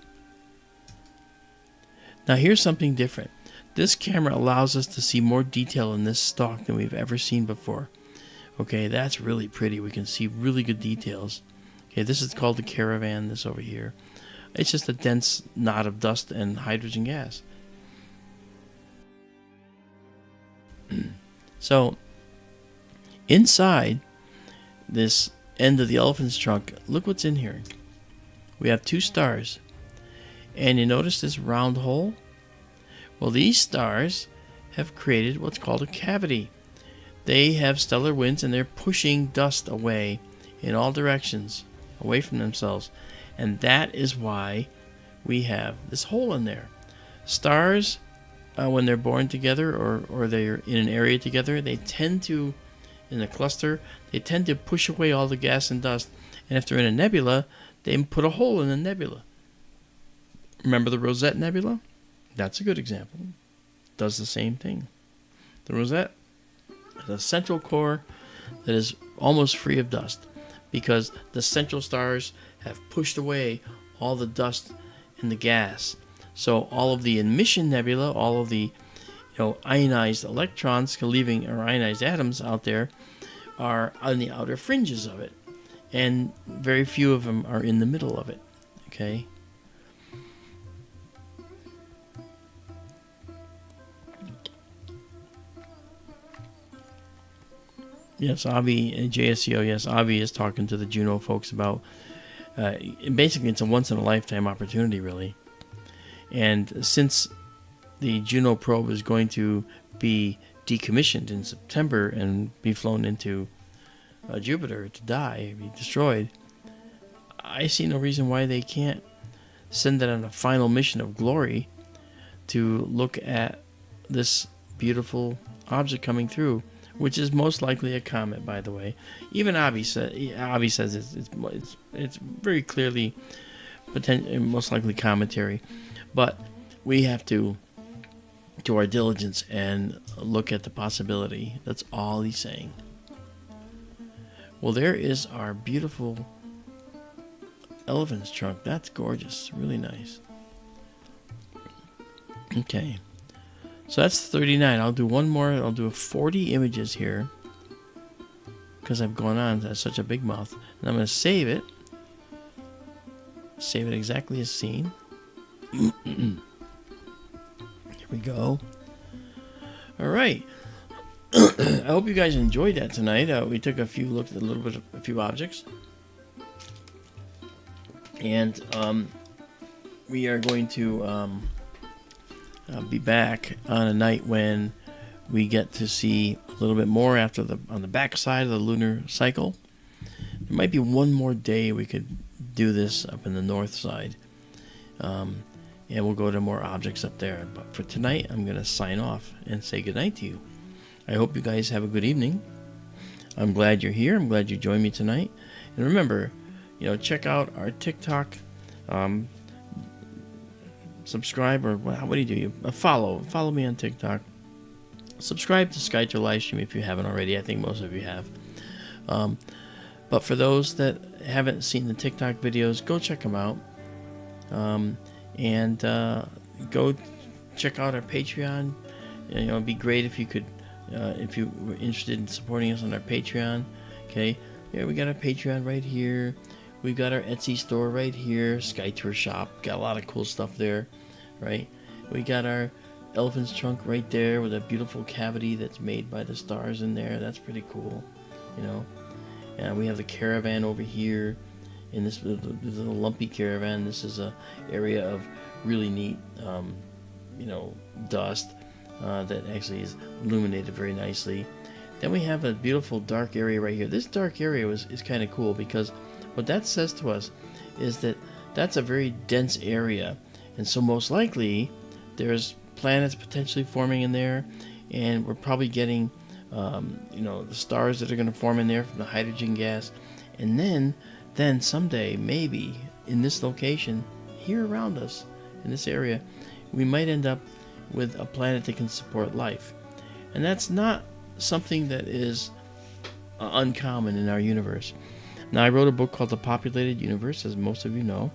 Now here's something different. This camera allows us to see more detail in this stalk than we've ever seen before. Okay, that's really pretty. We can see really good details. Okay, this is called the caravan, this over here. It's just a dense knot of dust and hydrogen gas. So, inside this end of the elephant's trunk, look what's in here. We have 2 stars. And you notice this round hole? Well, these stars have created what's called a cavity. They have stellar winds, and they're pushing dust away in all directions, away from themselves. And that is why we have this hole in there. Stars, when they're born together or they're in an area together, they tend to, in a cluster, they tend to push away all the gas and dust. And if they're in a nebula, they put a hole in the nebula. Remember the Rosette Nebula? That's a good example. Does the same thing. The Rosette has a central core that is almost free of dust, because the central stars have pushed away all the dust and the gas. So all of the emission nebula, all of the ionized electrons leaving, or ionized atoms out there, are on the outer fringes of it, and very few of them are in the middle of it. Okay. Yes, Avi, JSCO, yes, Avi is talking to the Juno folks about, basically it's a once-in-a-lifetime opportunity, really. And since the Juno probe is going to be decommissioned in September and be flown into Jupiter to die, be destroyed, I see no reason why they can't send it on a final mission of glory to look at this beautiful object coming through, which is most likely a comet, by the way. Even Avi says it's very clearly most likely cometary. But we have to do our diligence and look at the possibility. That's all he's saying. Well, there is our beautiful elephant's trunk. That's gorgeous. Really nice. Okay. So that's 39. I'll do one more. I'll do 40 images here, because I've gone on. That's such a big mouth. And I'm going to save it. Save it exactly as seen. Here we go. All right. I hope you guys enjoyed that tonight. We took a few looks at a few objects, and we are going to be back on a night when we get to see a little bit more on the back side of the lunar cycle. There might be one more day we could do this up in the north side, and we'll go to more objects up there. But for tonight, I'm going to sign off and say goodnight to you. I hope you guys have a good evening. I'm glad you're here. I'm glad you joined me tonight. And remember, check out our TikTok. Subscribe, or what do you do? Follow me on TikTok. Subscribe to Skyter Livestream if you haven't already. I think most of you have. But for those that haven't seen the TikTok videos, go check them out. And go check out our Patreon. It'd be great if you could, if you were interested in supporting us on our Patreon. Okay, we got our Patreon right here. We've got our Etsy store right here, Sky Tour Shop. Got a lot of cool stuff there, right? We got our elephant's trunk right there with a beautiful cavity that's made by the stars in there. That's pretty cool, And we have the caravan over here, and this is a lumpy caravan. This is a area of really neat, dust that actually is illuminated very nicely. Then we have a beautiful dark area right here. This dark area is kind of cool, because what that says to us is that that's a very dense area, and so most likely there's planets potentially forming in there, and we're probably getting the stars that are going to form in there from the hydrogen gas. And then someday, maybe in this location here around us in this area, we might end up with a planet that can support life. And that's not something that is uncommon in our universe. Now, I wrote a book called The Populated Universe, as most of you know,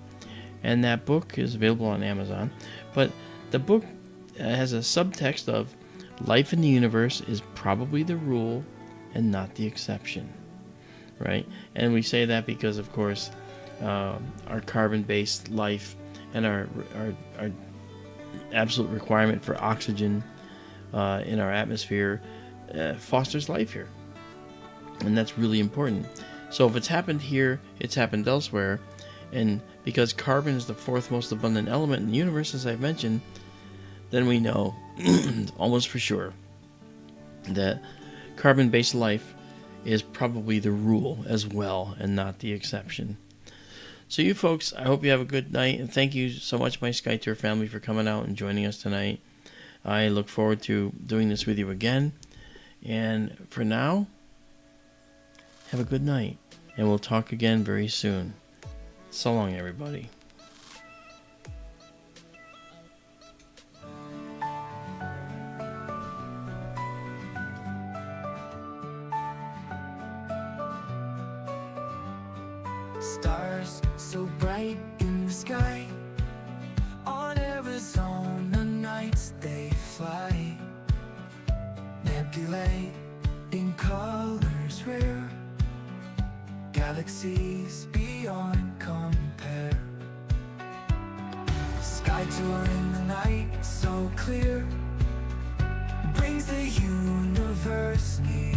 and that book is available on Amazon. But the book has a subtext of life in the universe is probably the rule and not the exception, right? And we say that because, of course, our carbon-based life and our absolute requirement for oxygen in our atmosphere fosters life here, and that's really important. So if it's happened here, it's happened elsewhere, and because carbon is the fourth most abundant element in the universe, as I've mentioned, then we know almost for sure that carbon-based life is probably the rule as well and not the exception. So you folks, I hope you have a good night, and thank you so much, my Skytour family, for coming out and joining us tonight. I look forward to doing this with you again, and for now, have a good night, and we'll talk again very soon. So long, everybody. Stars so bright in the sky, on Arizona nights they fly. Nebulae in colors rare, galaxies beyond compare. Sky tour in the night so clear, brings the universe near.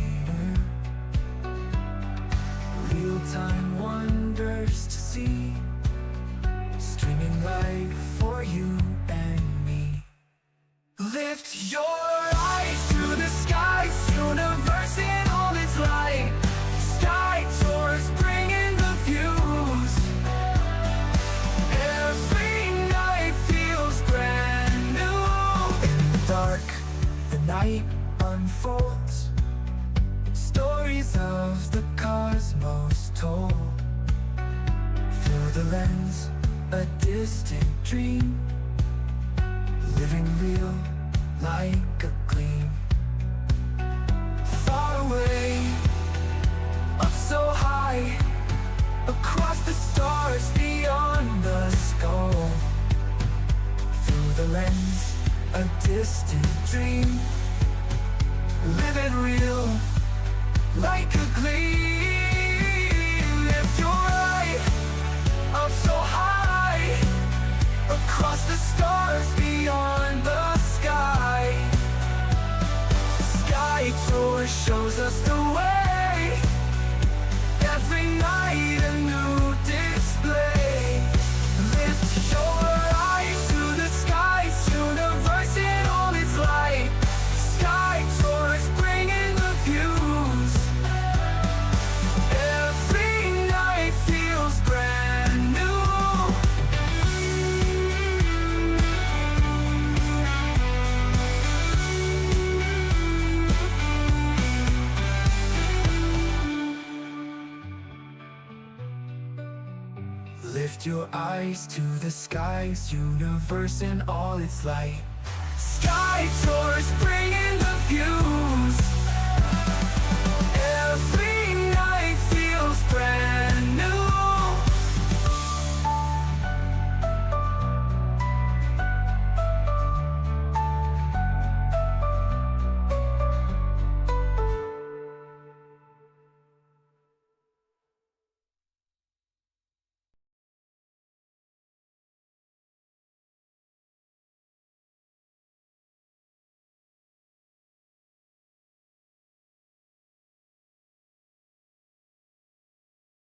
Real-time wonders to see, streaming light for you and me. Lift your eyes to the skies, universe in all its light. Sky tours bringing the views. Every night feels brand new. In the dark, the night unfolds, stories of the cosmos told. Through the lens, a distant dream, real like a gleam. Far away, up so high, across the stars beyond the skull. Through the lens, a distant dream, living real like a gleam. Lift your eye up so high, across the stars beyond the sky. Sky tour shows us the way, every night a new display. Lift your eyes to the skies, universe in all its light. Sky tours bringing the views, every night feels brand new. Lift your eyes to the skies, universe in all its light. Sky tours bringing the view,